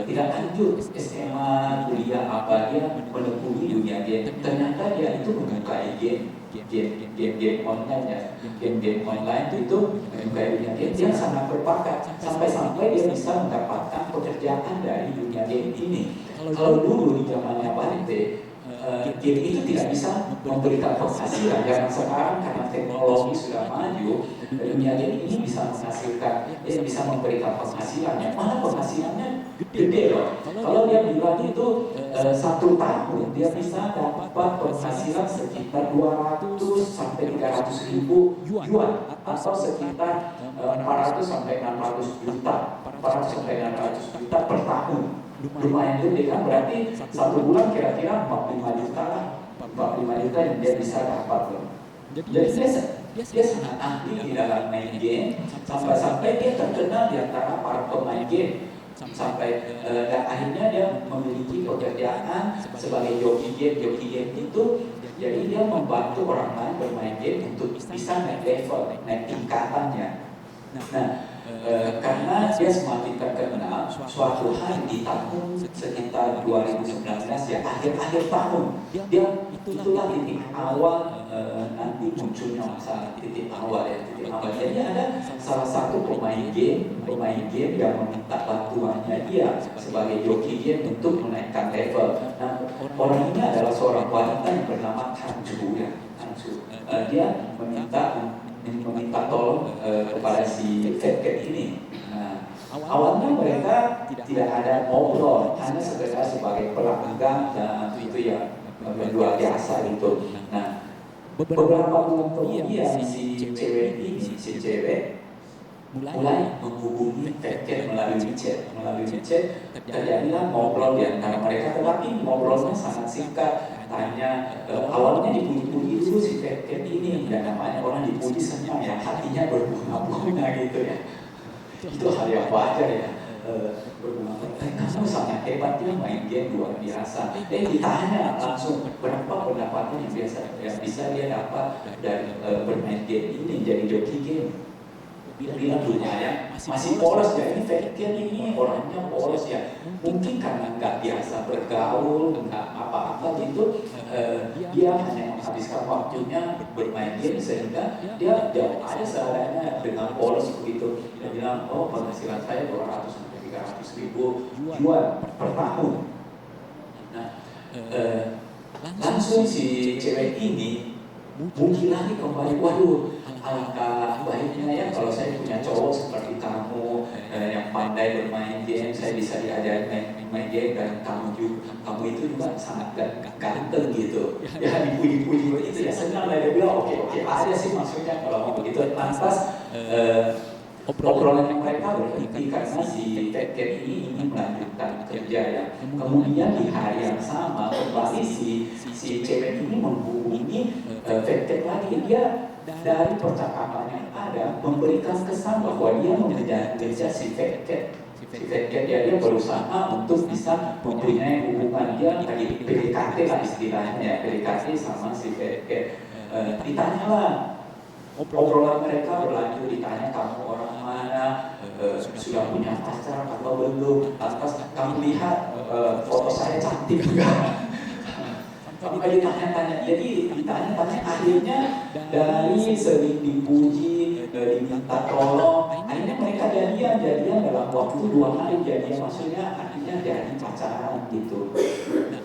Speaker 1: tidak lanjut SMA, kuliah apa, dia menekuni dunia game. Ternyata dia itu menyukai game online ya. Game online itu menyukai dunia game. Dia sangat berbakat sampai dia bisa mendapatkan pekerjaan dari dunia game ini. Kalau dulu di zamannya Bante, game itu tidak bisa memberikan penghasilan. Zaman sekarang karena teknologi sudah maju, dunia game ini bisa menghasilkan, bisa memberikan penghasilan. Yang mana penghasilannya gede loh. Kalau dia bilang itu 1 tahun dia bisa dapat penghasilan sekitar 200 sampai 300 ribu yuan atau sekitar 400 sampai 600 juta, 400 sampai 600 juta per tahun. Lumayan gede kan, berarti 1 bulan kira-kira 45 juta lah, 45 juta yang dia bisa dapat loh. Jadi dia sangat ahli di dalam main game, sampai-sampai dia terkenal di antara para pemain game, sampai dan akhirnya dia memiliki pekerjaan sebagai joki game itu. Jadi dia membantu orang lain bermain game untuk bisa naik level, naik tingkatannya. Nah, karena dia semakin terkenal, suatu hari di tahun sekitar 2019 ya, akhir tahun, dia itulah titik awal nanti munculnya masalah titik awal ya, titik awal. Jadi ada salah satu pemain game yang meminta bantuannya dia sebagai joki game untuk menaikkan level. Nah, orang ini adalah seorang wanita yang bernama Tanju ya, Tanju. Dia meminta tolong kepada si Fat Cat ini. Nah, awalnya mereka tidak ada ngobrol, hanya sekedar sebagai pelanggan dan itu ya menjual jasa gitu. Nah, beberapa bulan kemudian si cewek mulai menghubungi Fat Cat melalui chat. Terjadilah ngobrol di antara mereka, tetapi ngobrolnya sangat singkat. Tanya awalnya dipuji-puji dulu si Fat Cat ini, dan namanya orang dipuji senang ya, hatinya berbunga-bunga gitu ya. Itu hal yang wajar ya, berbunga-bunga. Kamu sangat hebat ya, main game luar biasa. Ditanya langsung berapa pendapatan yang bisa dia dapat dari bermain game ini, jadi joki game. Dia bilang lumayan, masih polos ya, ini Fat Cat ini orangnya polos ya. Mungkin karena nggak biasa bergaul, nggak apa-apa gitu, dia hanya menghabiskan waktunya bermain game sehingga dia jauh aja seadanya dengan polos begitu. Dia bilang, oh penghasilan saya 200 sampai 300 ribu yuan per tahun. Nah, langsung si cewek ini mungkin lagi kembali, waduh, alangkah baiknya ya kalau saya punya cowok seperti kamu yang pandai bermain game, saya bisa diajarin main game, dan kamu itu juga sangat ganteng gitu. Ya dipuji-puji begitu ya, senang lah. Dia bilang oke aja sih maksudnya kalau mau begitu. Lantas obrolan yang mereka berhenti karena si Fat Cat ini ingin melanjutkan kerja ya. Kemudian di hari yang sama kembali si cewek ini menghubungi Fat Cat lagi. Dia dari percakapan yang ada memberikan kesan bahwa dia mengejar si Fat Cat. Dia berusaha untuk bisa mempunyai hubungan, dia tadi PDKT lah istilahnya ya, PDKT sama si Fat Cat. Ditanyalah, obrolan mereka berlanjut, ditanya kamu orang mana, sudah punya pacar atau belum, lantas kamu lihat foto saya cantik enggak? Sampai ditanya-tanya, jadi ditanya-tanya, akhirnya dari sering dipuji, diminta tolong, akhirnya mereka jadian dalam waktu 2 hari jadian, maksudnya artinya jadi pacaran gitu.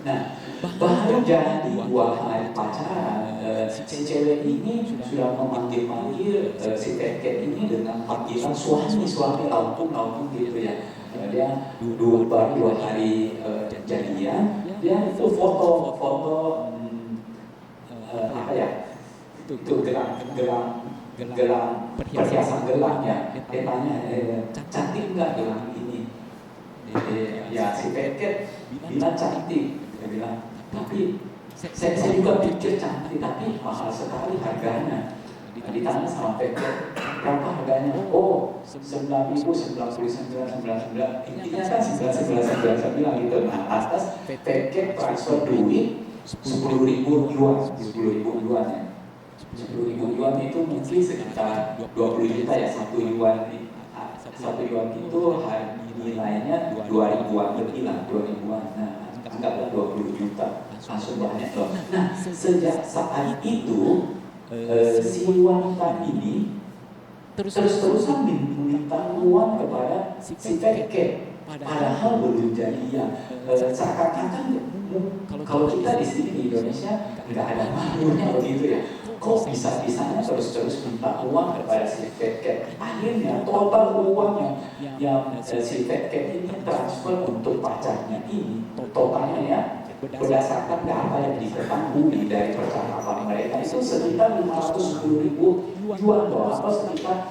Speaker 1: Nah, baru jadi 2 hari pacaran, si cewek ini sudah memanggil si Fat Cat ini dengan panggilan suami lampung gitu ya. Dia baru 2 hari jadian, dia itu foto apa ya, itu gelang perhiasan gelangnya. Dia tanya, cantik nggak gelang ini? Ya si Fat Cat bilang cantik. Dia bilang, tapi saya juga pikir cantik, tapi mahal sekali harganya. Ditanya sama Fat Cat, berapa harganya? Oh, 9.099. Intinya kan 9.999 gitu. Nah, atas Fat Cat transfer duit 10.000 yuan ya. 10.000 yuan itu mungkin sekitar 20 juta ya. 1 yuan itu nilainya 2.000-an lebih lah, 2.000-an. Nah, anggaplah 20 juta, langsung banyak loh. Nah, sejak saat itu si wanita ini terus-terusan meminta uang kepada si Fat Cat, padahal belum jadian. Seakan-akan Kalau kita di sini di Indonesia nggak ada makhluknya begitu ya. Kok bisa-bisanya terus-terus minta uang kepada si fat cat? Akhirnya total uang yang si fat cat ini transfer untuk pacarnya ini totalnya ya, berdasarkan data yang diketahui dari percakapan mereka itu sekitar 510.000 yuan dolar atau sekitar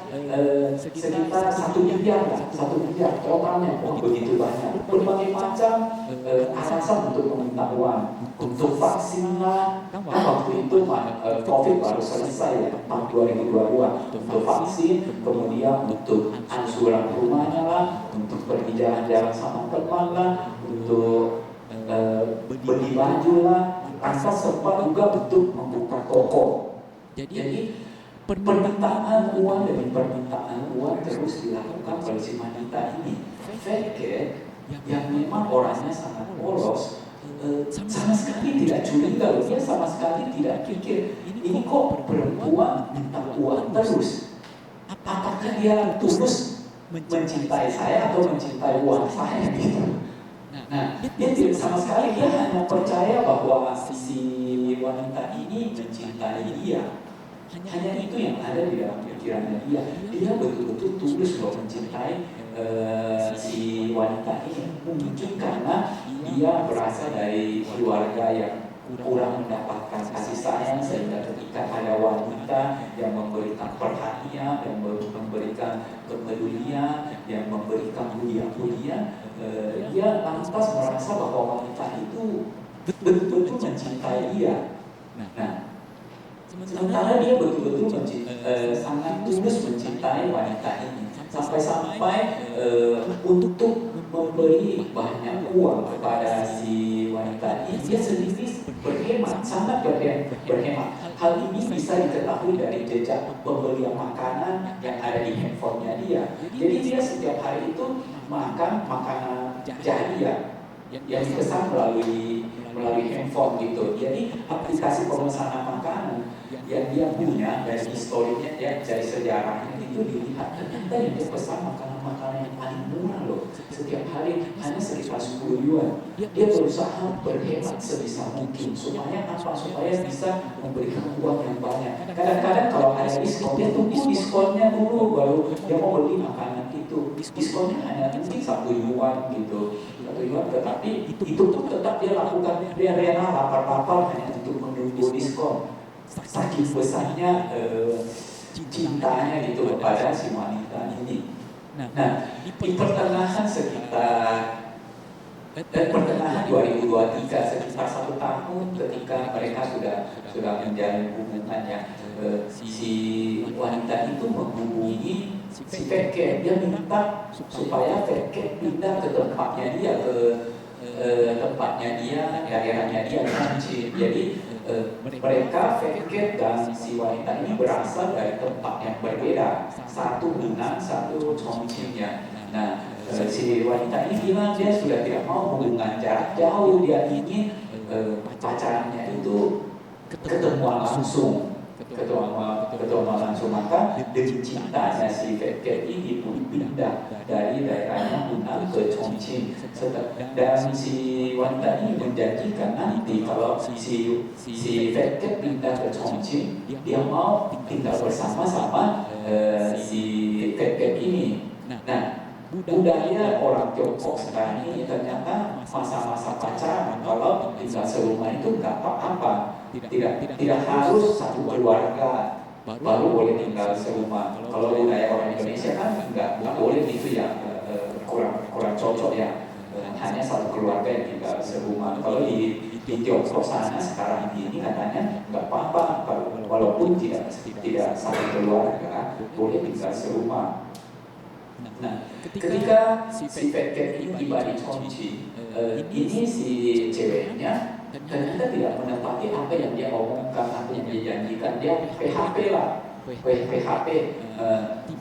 Speaker 1: 1 miliar lah, 1 miliar totalnya. Wah, begitu banyak. Berbagai macam alasan untuk meminta uang, untuk vaksin lah. Kan waktu itu COVID baru selesai ya, tahun 2022. Untuk vaksin, kemudian untuk angsuran rumahnya lah, untuk pergi jalan-jalan sama teman lah, untuk beli baju lah, asal sempat juga untuk membuka toko. Jadi permintaan uang demi permintaan uang terus dilakukan oleh si wanita ini. Fat cat yang memang orangnya sangat polos, sama sekali tidak curiga loh. Dia sama sekali tidak pikir ini kok perempuan minta uang terus. Apakah dia tulus mencintai saya atau mencintai uang saya gitu? Nah, dia tidak sama sekali, dia hanya percaya bahwa si wanita ini mencintai dia. Hanya itu yang ada di dalam pikirannya dia. Dia betul-betul tulus loh mencintai si wanita ini. Mungkin karena dia berasal dari keluarga yang kurang mendapatkan kasih sayang, sehingga ketika ada wanita yang memberikan perhatian, yang memberikan kepedulian, yang memberikan pujian-pujian, dia lantas merasa bahwa wanita itu betul-betul mencintai dia. Nah, sementara dia betul-betul sangat tulus mencintai wanita ini, sampai-sampai untuk memberi banyak uang kepada si wanita ini, dia sendiri berhemat, sangat berhemat. Hal ini bisa diketahui dari jejak pembelian makanan yang ada di handphonenya dia. Jadi dia setiap hari itu makan makanan jadi yang dipesan melalui handphone gitu. Jadi aplikasi pemesanan makanan yang dia punya dari historinya, dari sejarahnya itu dilihat, ternyata yang dia pesan makanan-makanan yang paling murah loh. Setiap hari hanya sekitar 10 yuan. Dia berusaha berhemat sebisa mungkin supaya apa? Supaya bisa memberikan uang yang banyak. Kadang-kadang kalau ada diskon, dia tunggu diskonnya dulu baru dia mau beli makanan itu. Diskonnya hanya mungkin 1 yuan gitu. 1 yuan, tetapi itu pun tetap dia lakukan. Dia rela lapar-lapar hanya untuk menunggu diskon. Saking besarnya cintanya gitu kepada si wanita ini. Nah, di pertengahan pertengahan 2023, sekitar 1 tahun ketika mereka sudah menjalin hubungan ya, si wanita itu menghubungi si fat cat. Dia minta supaya fat cat pindah ke tempatnya dia, daerahnya dia di Chongqing. Jadi mereka fat cat dan si wanita ini berasal dari tempat yang berbeda, satu Hunan, satu Chongqing ya. Nah, si wanita ini bilang dia sudah tidak mau hubungan jarak jauh, dia ingin pacarannya itu ketemuan langsung. Maka demi cintanya si fat cat ini pun pindah dari daerahnya Hunan ke Chongqing. Dan si wanita ini menjanjikan nanti kalau si fat cat pindah ke Chongqing, dia mau tinggal bersama-sama si fat cat ini. Nah, budaya orang Tiongkok sekarang ini ternyata masa-masa pacaran kalau tinggal serumah itu nggak apa-apa. Tidak harus satu keluarga baru boleh tinggal serumah. Kalau budaya orang Indonesia kan nggak boleh gitu ya, kurang cocok ya. Hanya satu keluarga yang tinggal serumah. Kalau di Tiongkok sana sekarang ini katanya nggak apa-apa, walaupun tidak satu keluarga boleh tinggal serumah. Nah, ketika si fat cat ini tiba di Chongqing, ini si ceweknya ternyata tidak menepati apa yang dia omongkan, apa yang dia janjikan. Dia PHP lah, PHP.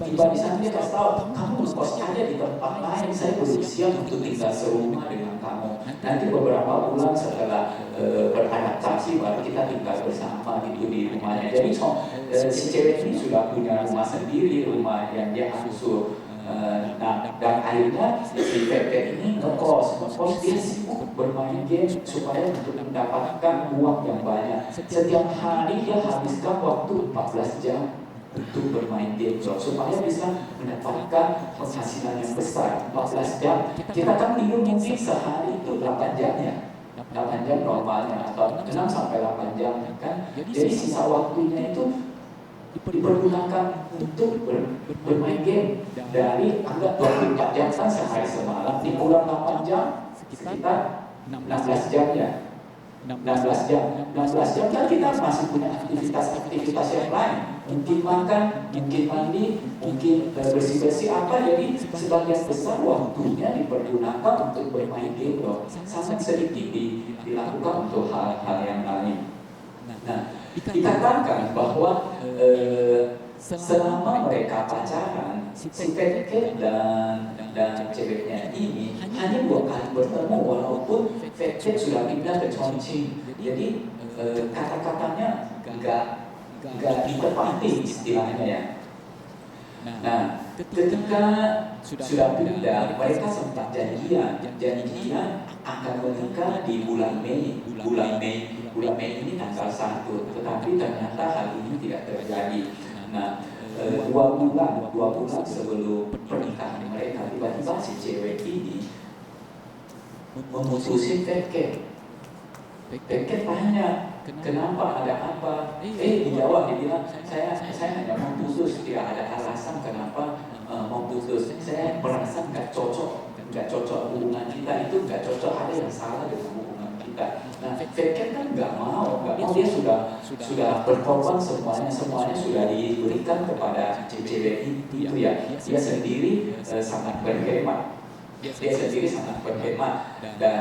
Speaker 1: Tiba di sana dia kasih tahu, kamu ngekos aja di tempat lain, saya belum siap untuk tinggal serumah dengan kamu. Nanti beberapa bulan setelah beradaptasi baru kita tinggal bersama gitu di rumahnya. Jadi si cewek ini sudah punya rumah sendiri, rumah yang dia angsur. Nah, dan akhirnya si fat cat ini ngekos ngekos, dia sibuk bermain game supaya untuk mendapatkan uang yang banyak. Setiap hari dia habiskan waktu 14 jam untuk bermain game supaya bisa mendapatkan penghasilan yang besar. 14 jam. Kita kan tidur mungkin sehari itu 8 jam ya. 8 jam normalnya atau 6 sampai 8 jam kan. Jadi sisa waktunya itu dipergunakan untuk bermain game. Dari anggap 24 jam kan sehari semalam, dikurang 8 jam sekitar 16 jam ya. 16 jam kan kita masih punya aktivitas yang lain, mungkin makan, mungkin mandi, mungkin bersih-bersih apa. Jadi sebagian besar waktunya dipergunakan untuk bermain game loh. Sangat sedikit dilakukan untuk hal-hal yang lain. Nah, dikatakan bahwa selama mereka pacaran, si Fetket dan ceweknya ini hanya 2 kali bertemu, walaupun Fetket sudah pindah ke Chongqing. Jadi kata-katanya nggak ditepati istilahnya ya. Nah, ketika sudah pindah, mereka sempat janjian akan menikah di bulan Mei. Bulan Mei ini tanggal 1, tetapi ternyata hal ini tidak terjadi. Nah, 2 bulan sebelum pernikahan mereka, tiba-tiba si cewek ini memutusin Fetket. Fetket tanya, kenapa, ada apa? Dijawab, dia bilang, saya hanya mau putus, tidak ada alasan kenapa mau putus. Saya merasa nggak cocok hubungan kita itu, nggak cocok, ada yang salah dengan hubungan kita. Nah, Fetket kan nggak mau, dia sudah berkorban semuanya sudah diberikan kepada cewek itu ya. Dia sendiri sangat berhemat. Dan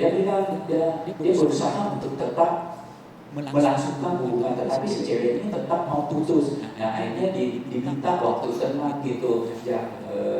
Speaker 1: dia bilang dia berusaha untuk tetap melangsungkan hubungan, tetapi si cewek ini tetap mau putus. Nah, akhirnya diminta waktu tenang gitu ya,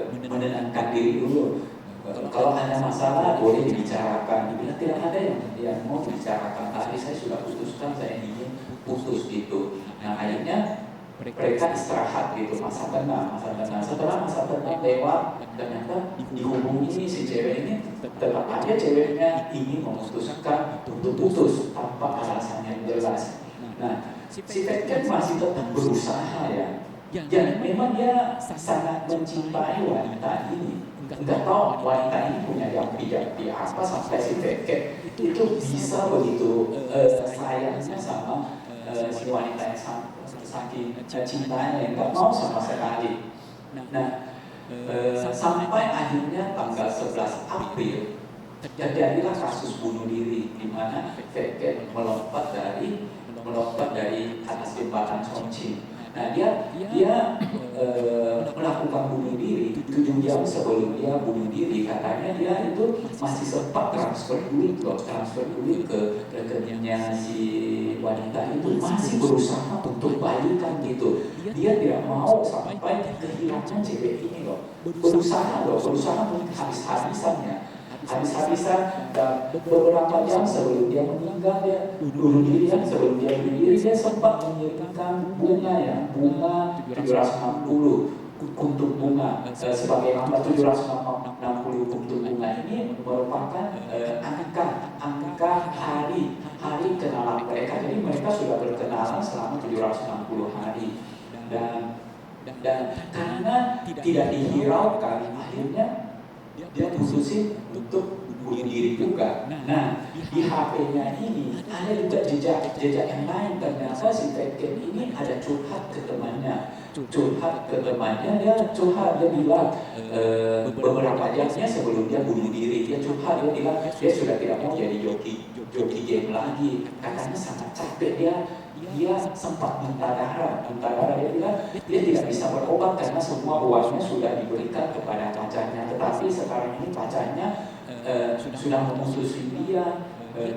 Speaker 1: menenangkan diri dulu. Kalau ada masalah boleh dibicarakan. Dibilang tidak ada yang mau dibicarakan. Tapi saya sudah putuskan, saya ingin putus gitu. Nah, akhirnya mereka istirahat gitu, masa tenang. Setelah masa tenang lewat, ternyata dihubungi si cewek ini, tetap aja ceweknya ingin memutuskan untuk putus tanpa alasan yang jelas. Nah, si Fetket masih tetap berusaha ya. Dan memang dia sangat mencintai wanita ini. Enggak tahu wanita ini punya jampi apa sampai si Fetket itu bisa begitu sayangnya sama si wanita yang saking cintanya yang nggak mau sama sekali. Nah, sampai akhirnya tanggal 11 April terjadilah kasus bunuh diri di mana Fetket melompat dari atas jembatan Chongqing. Nah, dia melakukan bunuh diri 7 jam sebelum dia bunuh diri. Katanya dia itu masih sempat transfer duit ke rekeningnya si wanita itu, masih berusaha untuk balikan gitu. Dia tidak mau sampai kehilangan cewek ini loh. Berusaha habis-habisan dan beberapa jam sebelum dia meninggal, sebelum dia bunuh diri, dia sempat mengirimkan bunga 760 kuntum bunga. Sebagai nama 760 kuntum bunga ini merupakan angka hari kenalan mereka. Jadi mereka sudah berkenalan selama 760 hari. Dan karena tidak dihiraukan, akhirnya dia putusin untuk bunuh diri juga. Nah, di HP-nya ini ada juga jejak yang lain. Ternyata si Fetket ini ada curhat ke temannya. Dia bilang beberapa jamnya sebelum dia bunuh diri, dia bilang dia sudah tidak mau jadi joki game lagi. Katanya sangat capek, dia sempat muntah darah. Dia bilang dia tidak bisa berobat karena semua uangnya sudah diberikan kepada pacarnya. Tetapi sekarang ini pacarnya sudah memutuskan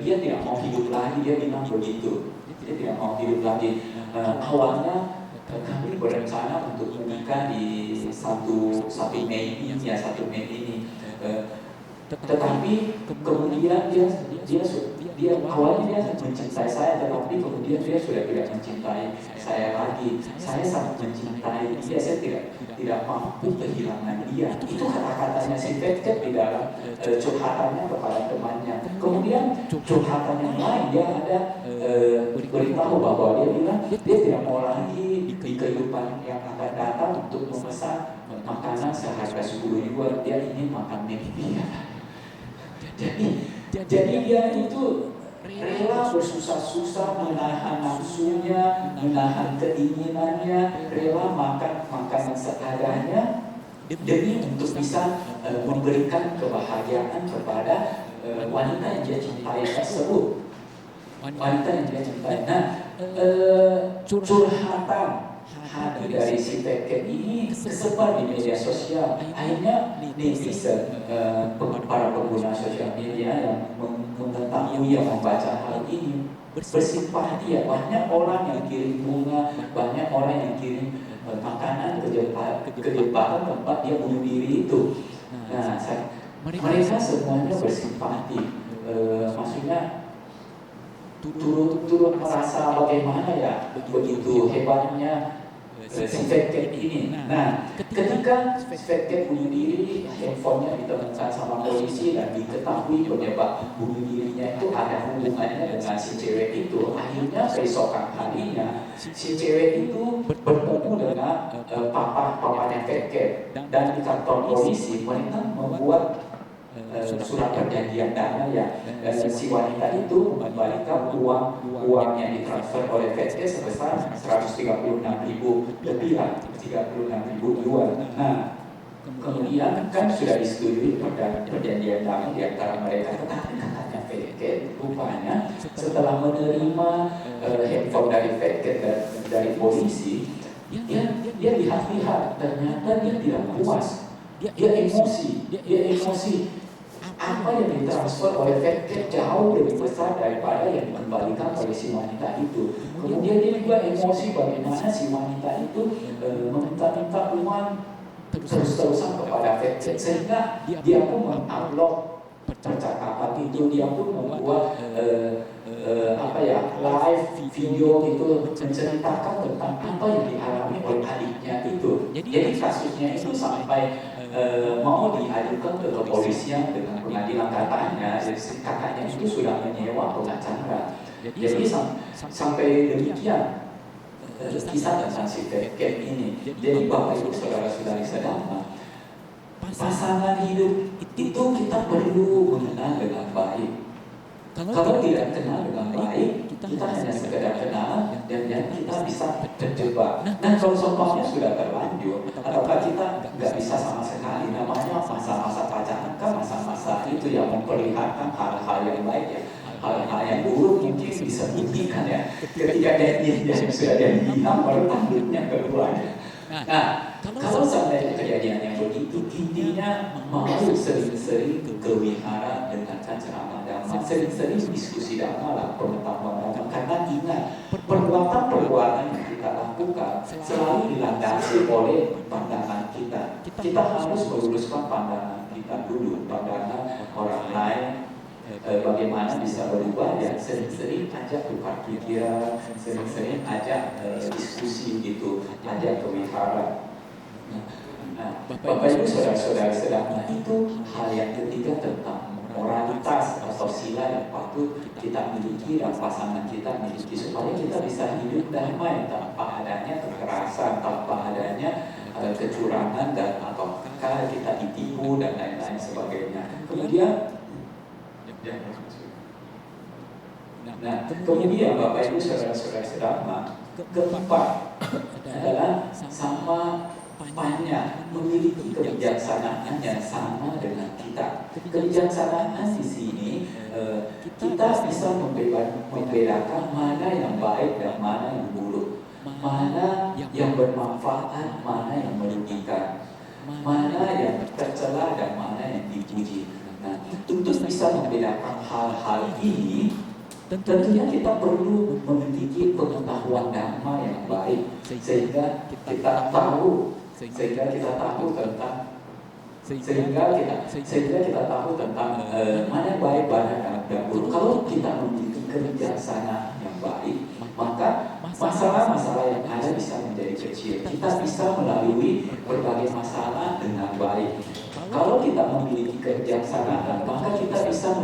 Speaker 1: dia tidak mau hidup lagi. Dia bilang begitu, dia tidak mau hidup lagi. Awalnya kami berencana untuk menikah di 1 Mei ini. Tetapi kemudian dia dia awalnya dia mencintai saya, tetapi kemudian dia sudah tidak mencintai saya lagi. Saya sangat mencintai dia, saya tidak mampu kehilangan dia. Itu kata-katanya si Fetket di dalam curhatannya kepada temannya. Kemudian curhatan yang lain, dia ada beritahu bahwa dia bilang dia tidak mau lagi di kehidupan yang akan datang untuk memesan makanan seharga 10 ribuan. Dia ingin makan McD. Jadi dia itu rela bersusah-susah menahan nafsunya, menahan keinginannya, rela makan makanan seadanya demi untuk bisa memberikan kebahagiaan kepada wanita yang dia cintai tersebut. Wanita yang dia cintai. Nah, curhatan hati dari si Fetket ini tersebar di media sosial. Akhirnya netizen, para pengguna sosial media yang mengetahui, yang membaca hal ini bersimpati. Banyak orang yang kirim bunga, banyak orang yang kirim makanan ke Jepang tempat dia bunuh diri itu. Nah, mereka semuanya bersimpati. Maksudnya turut merasa bagaimana ya begitu hebatnya si Fetket ini. Nah, ketika Fetket bunuh diri, handphonenya ditemukan sama polisi dan diketahui penyebab bunuh dirinya itu ada hubungannya dengan si cewek itu. Akhirnya keesokan harinya si cewek itu bertemu dengan papanya Fetket, dan di kantor polisi mereka membuat surat perjanjian damai ya. Si wanita itu mengembalikan uang yang ditransfer oleh Fetket sebesar 136.000 lebih lah, 36.000 yuan. Nah, kemudian kan sudah disetujui perjanjian damai di antara mereka. Tetapi katanya Fetket rupanya setelah menerima handphone dari Fetket dari polisi, dia lihat-lihat, ternyata dia tidak puas. Dia emosi. Apa yang ditransfer oleh Fetket jauh lebih besar daripada yang dikembalikan oleh si wanita itu. Kemudian dia juga emosi bagaimana si wanita itu meminta-minta uang terus-terusan kepada Fetket, sehingga dia pun mengupload percakapan itu. Dia pun membuat live video itu menceritakan tentang apa yang dialami oleh adiknya itu. Jadi kasusnya itu sampai mau diajukan ke kepolisian dengan pengadilan. Katanya itu sudah menyewa pengacara. Jadi sampai demikian kisah tentang si Fetket ini. Jadi Bapak Ibu saudara-saudari sedang, pasangan hidup itu kita perlu mengenal dengan baik. Kalau tidak kenal dengan baik, kita hanya sekedar kenal dan kita bisa terjebak. Nah, kalau contohnya sudah terlanjur, atau kita nggak bisa sama sekali, namanya masa-masa pacaran kan masa-masa itu yang memperlihatkan hal-hal yang baik ya. Hal-hal yang buruk mungkin bisa dibuktikan ya. Ketika dia sudah jadi hilang, baru tanduknya keluar. Nah, kalau sampai kejadian yang begitu, intinya mau sering-sering ke wihara dengarkan ceramah Dhamma, sering-sering diskusi Dhamma lah, pengetahuan Dhamma. Karena ingat, perbuatan-perbuatan yang kita lakukan selalu dilandasi oleh pandangan kita. Kita harus meluruskan pandangan kita dulu, pandangan orang lain. Bagaimana bisa berubah ya, sering-sering ajak tukar pikiran, sering-sering ajak diskusi gitu, ajak ke wihara. Nah, Bapak Ibu saudara-saudara sedang, itu hal yang ketiga tentang moralitas atau sila yang patut kita miliki dan pasangan kita miliki supaya kita bisa hidup damai tanpa adanya kekerasan, tanpa adanya kecurangan dan ataukah kita ditipu dan lain-lain sebagainya. Kemudian kemudian Bapak Ibu saudara-saudara sedang, keempat adalah sama Panya memiliki kebijaksanaan yang sama dengan kita. Kebijaksanaan di sini kita bisa membedakan mana yang baik dan mana yang buruk, mana yang bermanfaat, mana yang merugikan, mana yang tercela dan mana yang dipuji. Nah, untuk bisa membedakan hal-hal ini, tentunya kita perlu memiliki pengetahuan Dhamma yang baik sehingga kita tahu tentang sehingga kita tahu tentang mana yang baik, mana yang buruk. Kalau kita memiliki kebijaksanaan yang baik, maka masalah-masalah yang ada bisa menjadi kecil. Kita bisa melalui berbagai masalah dengan baik. Kalau kita memiliki kebijaksanaan, maka kita bisa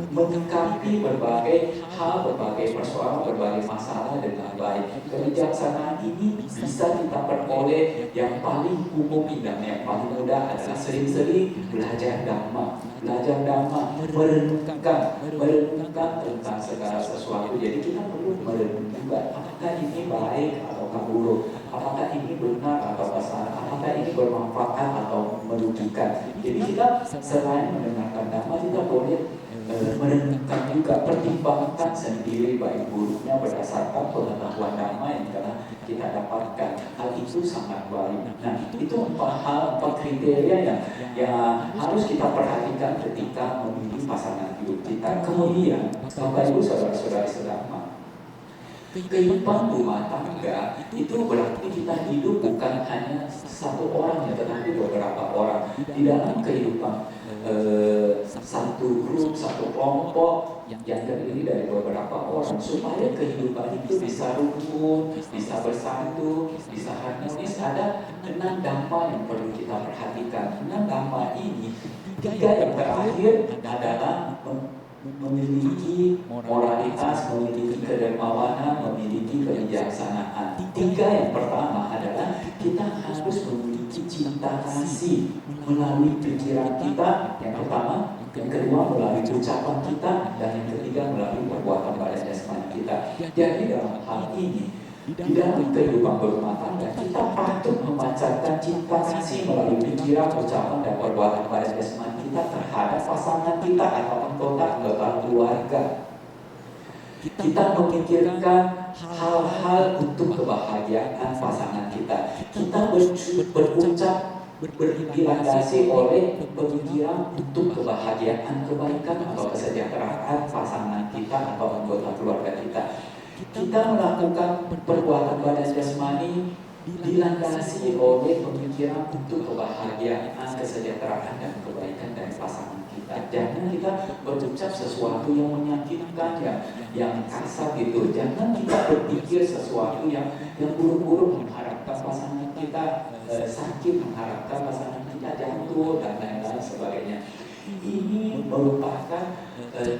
Speaker 1: menyikapi berbagai hal, berbagai persoalan, berbagai masalah dengan baik. Kebijaksanaan ini bisa kita peroleh yang paling umum dan yang paling mudah adalah sering-sering belajar dhamma, merenungkan tentang segala sesuatu. Jadi kita perlu merenungkan apakah ini baik atau buruk, apakah ini benar atau salah, apakah ini bermanfaat atau merugikan. Jadi kita selain mendengarkan dhamma, kita boleh merenungkan juga, pertimbangkan sendiri baik buruknya berdasarkan pengetahuan dhamma yang telah kita dapatkan. Hal itu sangat baik. Nah, itu empat kriteria yang harus kita perhatikan ketika memilih pasangan hidup kita. Kemudian, Bapak Ibu saudara-saudari sedama, kehidupan rumah tangga itu berarti kita hidup bukan hanya satu orang ya, tetapi beberapa orang. Di dalam kehidupan satu grup, satu kelompok yang terdiri dari beberapa orang, supaya kehidupan itu bisa rukun, bisa bersatu, bisa harmonis. Ada 6 dhamma yang perlu kita perhatikan. 6 dhamma ini, 3 yang terakhir adalah memiliki moralitas, memiliki kedermawanan, memiliki kebijaksanaan. 3 yang pertama adalah kita harus memiliki cinta kasih melalui pikiran kita, yang pertama, yang kedua melalui ucapan kita, dan yang ketiga melalui perbuatan badan jasmani kita. Jadi dalam hal ini, di dalam kehidupan berumah tangga, kita patut memancarkan cinta kasih melalui pikiran, ucapan, dan perbuatan badan jasmani kita terhadap pasangan kita atau anggota keluarga. Kita memikirkan hal-hal untuk kebahagiaan pasangan kita. Kita berucap dilandasi oleh pemikiran untuk kebahagiaan, kebaikan atau kesejahteraan pasangan kita atau anggota keluarga kita. Kita melakukan perbuatan badan jasmani dilandasi oleh pemikiran untuk kebahagiaan, kesejahteraan, dan kebaikan dari pasangan kita. Jangan kita berucap sesuatu yang menyakitkan, yang kasar gitu. Jangan kita berpikir sesuatu yang buruk-buruk, mengharapkan pasangan kita sakit, mengharapkan pasangan kita jatuh, dan lain-lain sebagainya. Ini merupakan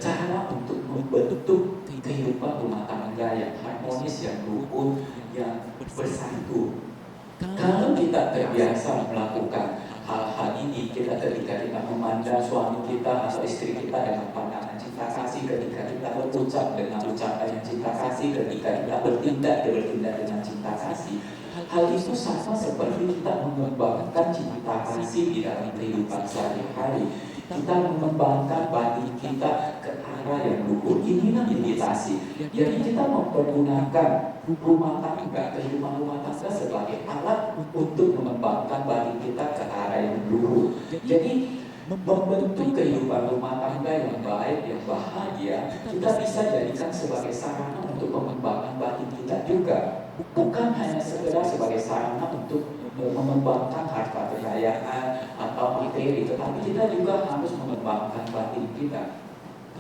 Speaker 1: cara untuk membentuk kehidupan rumah tangga yang harmonis, yang rukun, yang bersatu. Kalau kita terbiasa melakukan hal-hal ini, ketika kita memandang suami kita atau istri kita dengan pandangan cinta kasih, ketika kita berucap dengan ucapan yang cinta kasih, ketika kita bertindak dengan cinta kasih, hal itu sama seperti kita mengembangkan cinta kasih di dalam kehidupan sehari-hari. Kita mengembangkan batin kita ke arah yang luhur. Inilah meditasi. Jadi kita mempergunakan rumah tangga, kehidupan rumah tangga sebagai alat untuk mengembangkan batin kita ke arah yang luhur. Jadi membentuk kehidupan rumah tangga yang baik, yang bahagia, kita bisa jadikan sebagai sarana untuk mengembangkan batin kita juga. Bukan hanya sekedar sebagai sarana untuk mengembangkan harta kekayaan atau materi, tetapi kita juga harus mengembangkan batin kita.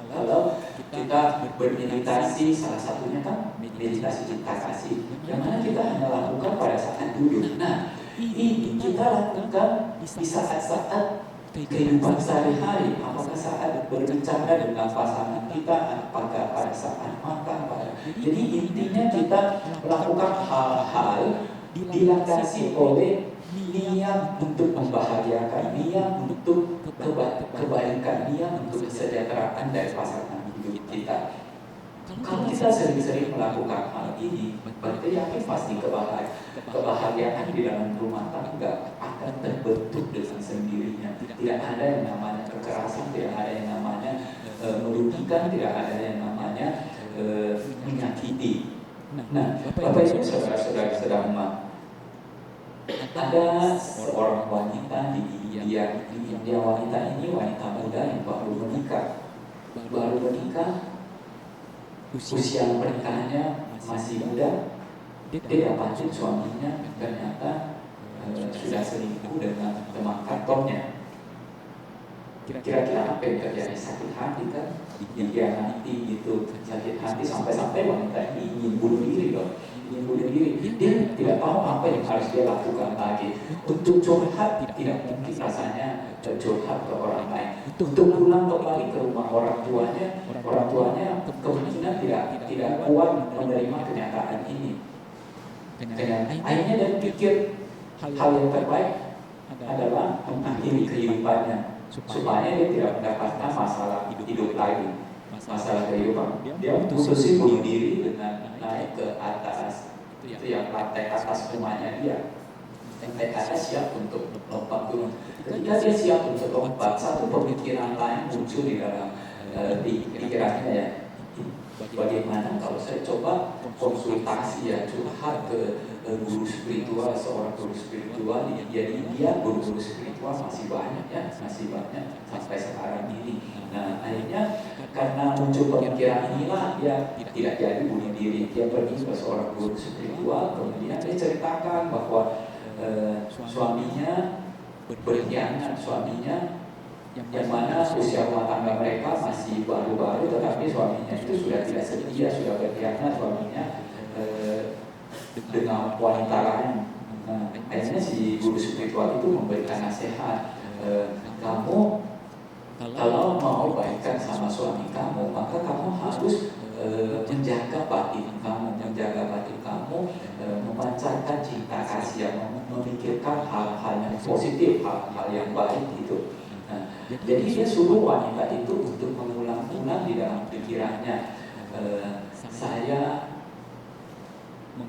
Speaker 1: Kalau kita bermeditasi, salah satunya kan meditasi cinta kasih, yang mana kita hanya lakukan pada saat duduk. Nah, ini kita lakukan di saat-saat kehidupan sehari-hari, apakah saat berbicara dengan pasangan kita, apakah pada saat makan. Jadi intinya kita melakukan hal-hal dilandasi oleh niat untuk membahagiakan, niat untuk kebaikan, niat untuk kesejahteraan dari pasangan hidup kita. Kalau kita sering-sering melakukan hal ini, berarti yakin pasti kebahagiaan di dalam rumah tangga akan terbentuk dengan sendirinya. Tidak ada yang namanya kekerasan, tidak ada yang namanya merugikan, tidak ada yang namanya menyakiti. Nah, Bapak Ibu saudara-saudari sedama, ada seorang wanita di India. Wanita ini wanita muda yang baru menikah. Usia pernikahannya masih muda. Dia dapatin suaminya ternyata sudah selingkuh dengan teman kantornya. Kira-kira apa yang terjadi? Sakit hati kan, dikhianati gitu, sakit hati sampai-sampai wanita ini ingin bunuh diri loh, ingin bunuh diri. Dia tidak tahu apa yang harus dia lakukan lagi. Untuk curhat tidak mungkin rasanya curhat ke orang lain. Untuk pulang kembali ke rumah orang tuanya kemungkinan tidak kuat menerima kenyataan ini. Dan akhirnya dia pikir hal yang terbaik adalah mengakhiri kehidupannya supaya dia tidak mendapatkan masalah hidup lagi, masalah kehidupan. Dia putusin bunuh diri dengan naik ke atas, itu yang lantai atas rumahnya dia. Lantai atas siap untuk lompat gunung. Ketika dia siap untuk lompat, satu pemikiran lain muncul di dalam pikirannya ya. Bagaimana kalau saya coba konsultasi ya, curhat ke guru spiritual, seorang guru spiritual. Jadi dia guru-guru spiritual masih banyak ya, masih banyak sampai sekarang ini. Nah akhirnya karena muncul pemikiran inilah dia tidak jadi bunuh diri. Dia pergi ke seorang guru spiritual, kemudian dia ceritakan bahwa suaminya berkhianat, suaminya yang mana usia rumah tangga mereka masih baru-baru, tetapi suaminya itu sudah tidak setia, sudah berkhianat suaminya dengan wanita lain. Nah, akhirnya si guru spiritual itu memberikan nasihat, kamu kalau mau baikkan sama suami kamu, maka kamu harus menjaga batin kamu, memancarkan cinta kasih, yang memikirkan hal-hal yang positif, hal-hal yang baik gitu. Nah, jadi dia suruh wanita itu untuk mengulang-ulang di dalam pikirannya, saya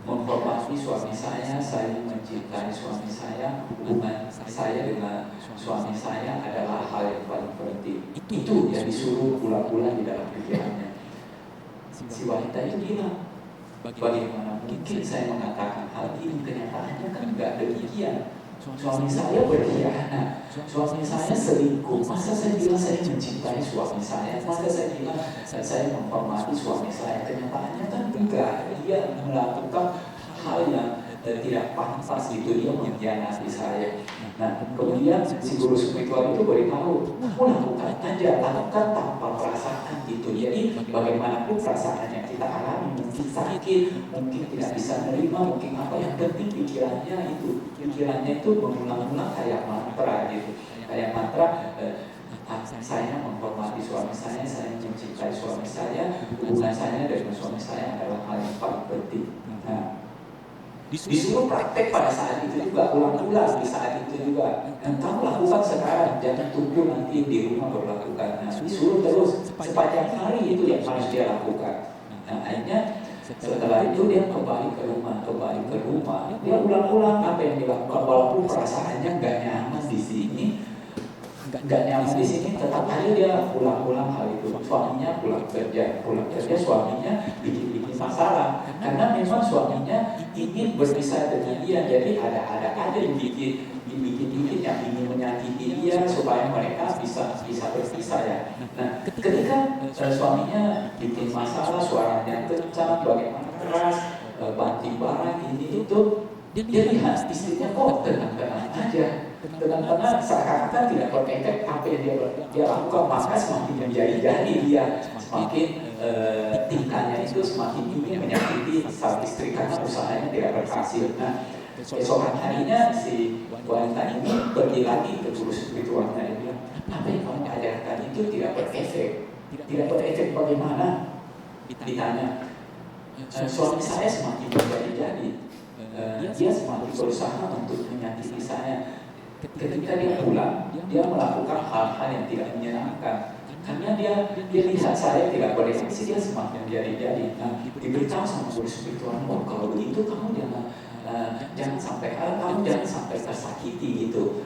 Speaker 1: menghormati suami saya mencintai suami saya, hubungan saya dengan suami saya adalah hal yang paling penting. Itu yang disuruh ulang-ulang di dalam pikirannya. Si wanita itu bilang, bagaimana mungkin saya mengatakan hal ini, kenyataannya kan enggak demikian. Suami saya berkhianat, suami saya selingkuh. Masa saya bilang saya mencintai suami saya? Masa saya bilang saya menghormati suami saya? Kenyataannya kan enggak. Dia melakukan hal yang tidak pantas gitu, dia mengkhianati saya. Nah, kemudian si guru spiritual itu beritahu, kamu lakukan aja, lakukan tanpa perasaan gitu. Jadi bagaimanapun perasaan yang kita alami, mungkin sakit, mungkin tidak bisa menerima, mungkin apa, yang penting pikirannya itu mengulang-ulang kayak mantra gitu, kayak mantra. Saya menghormati suami saya mencintai suami saya, hubungan saya dengan suami saya adalah hal yang paling penting. Nah, disuruh praktek pada saat itu juga, ulang-ulang di saat itu juga. Dan kamu lakukan sekarang, jangan tunggu nanti di rumah baru lakukan. Nah, disuruh terus sepanjang hari, itu yang harus dia lakukan. Nah, akhirnya setelah itu dia kembali ke rumah, dia ulang-ulang apa yang dilakukan, walaupun perasaannya nggak nyaman di sini, tetap aja dia ulang-ulang hal itu. Suaminya pulang kerja suaminya bikin masalah, karena memang suaminya ingin berpisah dengan dia. Jadi ada aja yang bikin yang ingin menyakiti dia supaya mereka bisa berpisah ya. Nah, ketika suaminya bikin masalah, suaranya kencang, bagaimana keras, banting barang ini itu, dia lihat istrinya kok tenang-tenang aja, tenang-tenang, seakan-akan tidak berefek apa yang dia lakukan. Maka semakin menjadi-jadi dia, semakin tingkahnya itu semakin ingin menyakiti sang istri karena usahanya tidak berhasil. Nah, esokan harinya si wanita ini pergi lagi ke guru spiritualnya. Dia bilang, apa yang kamu ajarkan itu tidak berefek bagaimana? Ditanya, suami saya semakin menjadi-jadi, dia semakin berusaha untuk menyakiti saya. Ketika dia pulang, dia melakukan hal-hal yang tidak menyenangkan. Karena dia lihat saya tidak bereaksi, dia semakin jadi. Nah, diberitahu sama guru spiritual, oh kalau begitu kamu jangan sampai tersakiti gitu,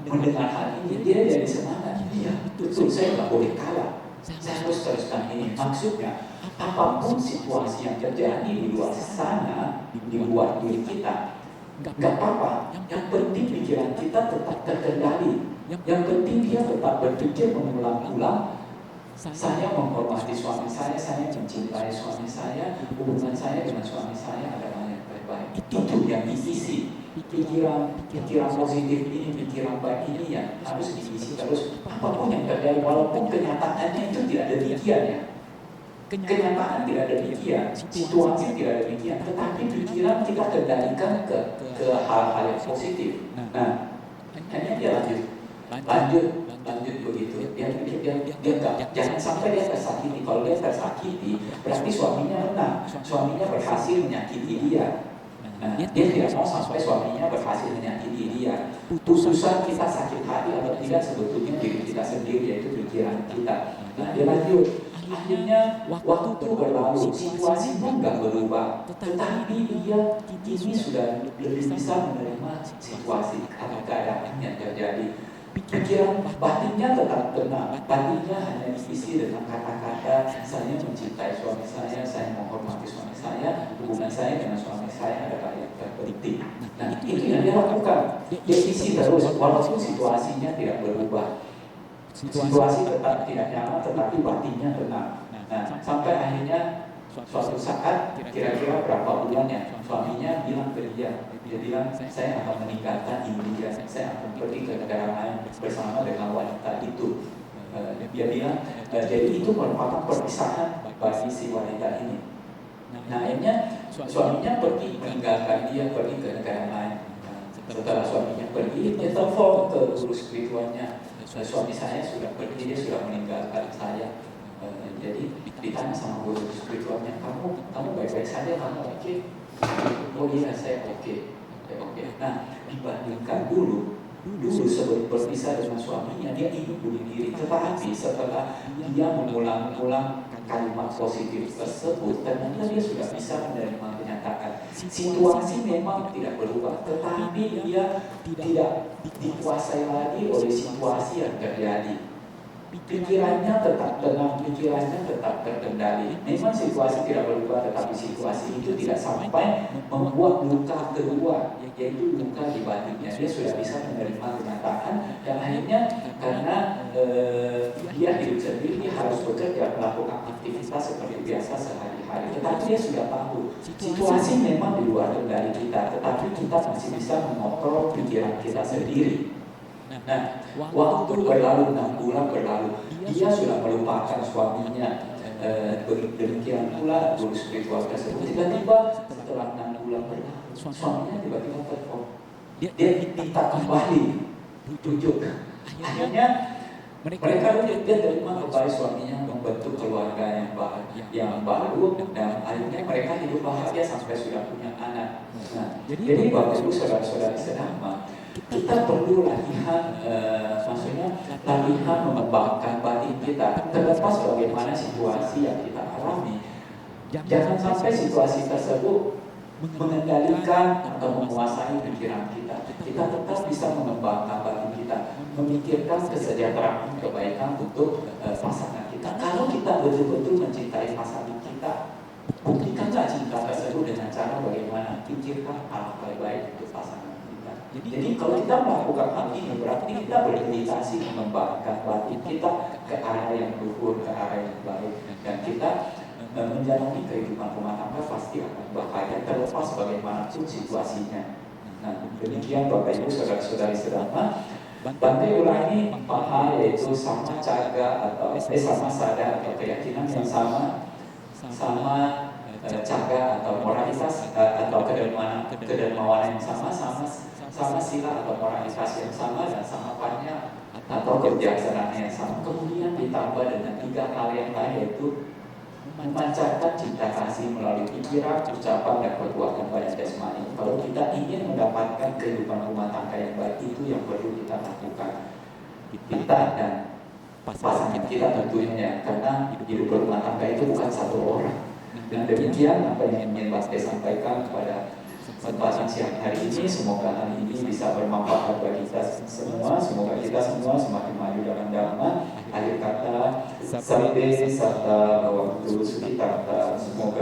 Speaker 1: mendengar hal ini dia jadi semangat. Iya betul, saya nggak boleh kalah, saya harus teruskan ini. Maksudnya apapun situasi yang terjadi di luar sana, di luar diri kita, nggak apa-apa. Yang penting pikiran kita tetap terkendali. Yang penting dia tetap berpikir mengulang-ulang, saya menghormati suami saya mencintai suami saya, hubungan saya dengan suami saya adalah yang baik. baik. Itu yang diisi. Pikiran positif ini, pikiran baik ini yang harus diisi terus. Apapun yang terjadi, walaupun kenyataannya itu tidak demikian ya. Kenyataan tidak demikian, situasi tidak demikian, tetapi pikiran kita kendalikan ke hal-hal yang positif. Nah, hanya dia lanjut begitu. Dia enggak, jangan sampai dia tersakiti. Kalau dia tersakiti, berarti suaminya menang, suaminya berhasil menyakiti dia. Nah, dia tidak mau sampai suaminya berhasil menyakiti dia. Putusan kita sakit hati atau tidak sebetulnya diri kita sendiri, yaitu pikiran kita. Nah, dia lanjut. Akhirnya waktu berlalu, situasinya enggak berubah, tetapi dia kini sudah lebih bisa menerima situasi atau keadaan yang terjadi. Pikiran batinnya tetap tenang, batinnya hanya diisi dengan kata-kata saya mencintai suami saya menghormati suami saya, hubungan saya dengan suami saya adalah yang terpenting. Nah, itu yang dia lakukan. Dia isi terus walaupun situasinya tidak berubah. Situasi tetap tidak nyaman, tetapi batinnya tenang. Nah, sampai akhirnya suatu saat, kira-kira berapa bulannya, suaminya bilang ke dia bilang, saya akan meninggalkan India, saya akan pergi ke negara lain bersama dengan wanita itu. Dia bilang, jadi itu merupakan perpisahan bagi si wanita ini. Nah, akhirnya suaminya pergi meninggalkan dia, pergi ke negara lain. Setelah suaminya pergi, dia telepon ke guru spiritualnya. Suami saya sudah pergi, dia sudah meninggalkan saya. Jadi ditanya sama guru spiritualnya, kamu baik-baik saja, kamu oke? Oh iya, saya oke. Nah, dibandingkan dulu sebelum berpisah dengan suaminya, dia ingin bunuh diri. Tetapi setelah dia mengulang-ulang kalimat positif tersebut, ternyata dia sudah bisa menerima kenyataan. Situasi memang tidak berubah, tetapi dia tidak dikuasai lagi oleh situasi yang terjadi. Pikirannya tetap tenang, pikirannya tetap terkendali. Memang situasi tidak berubah, tetapi situasi itu tidak sampai membuat luka kedua, yaitu luka di batinnya. Dia sudah bisa menerima kenyataan, dan akhirnya karena dia hidup sendiri, dia harus bekerja, melakukan aktivitas seperti biasa sehari-hari. Tetapi dia sudah tahu situasi memang di luar kendali kita, tetapi kita masih bisa mengontrol pikiran kita sendiri. Nah, waktu berlalu, 6 bulan berlalu, dia sudah melupakan suaminya. Demikian pula guru spiritual tersebut. Tiba-tiba setelah 6 bulan berlalu, suaminya tiba-tiba telepon. Dia minta kembali tunjuk. Akhirnya mereka dia terima kembali suaminya, membentuk keluarga yang baru, dan akhirnya mereka hidup bahagia sampai sudah punya anak. Nah, jadi Bapak Ibu saudara-saudari sedama, kita perlu latihan, maksudnya latihan mengembangkan batin kita. Terlepas bagaimana situasi yang kita alami, jangan sampai situasi tersebut mengendalikan atau menguasai pikiran kita. Kita tetap bisa mengembangkan batin kita, memikirkan kesejahteraan, kebaikan untuk pasangan kita. Kalau kita betul-betul mencintai pasangan kita, buktikanlah cinta tersebut dengan cara bagaimana pikirkan hal baik untuk pasangan. Jadi kalau kita melakukan hal ini, berarti kita bermeditasi mengembangkan batin kita ke arah yang luhur, ke arah yang baik, dan kita menjalani kehidupan rumah tangga pasti akan bahagia terlepas bagaimanapun situasinya. Nah, demikian Bapak Ibu saudara-saudari sedama, Bante ulangi paha, yaitu sama caga atau sama sadar atau keyakinan yang sama caga atau moralitas atau kedermawanan yang sama sila atau moralitas yang sama, dan sama panya atau kebijaksanaan yang sama. Kemudian ditambah dengan 3 hal yang lain, yaitu memancarkan cinta kasih melalui pikiran, ucapan, dan perbuatan pada jasmani. Kalau kita ingin mendapatkan kehidupan rumah tangga yang baik, itu yang perlu kita lakukan. Kita dan pasangan kita tentunya, karena hidup berumah tangga itu bukan satu orang. Dan demikian apa yang ingin Bante sampaikan pada kesempatan siang hari ini. Semoga hari ini bisa bermanfaat bagi kita semua. Semoga kita semua semakin maju dalam dhamma. Akhir kata, sampai serta waktu sekitar. Semoga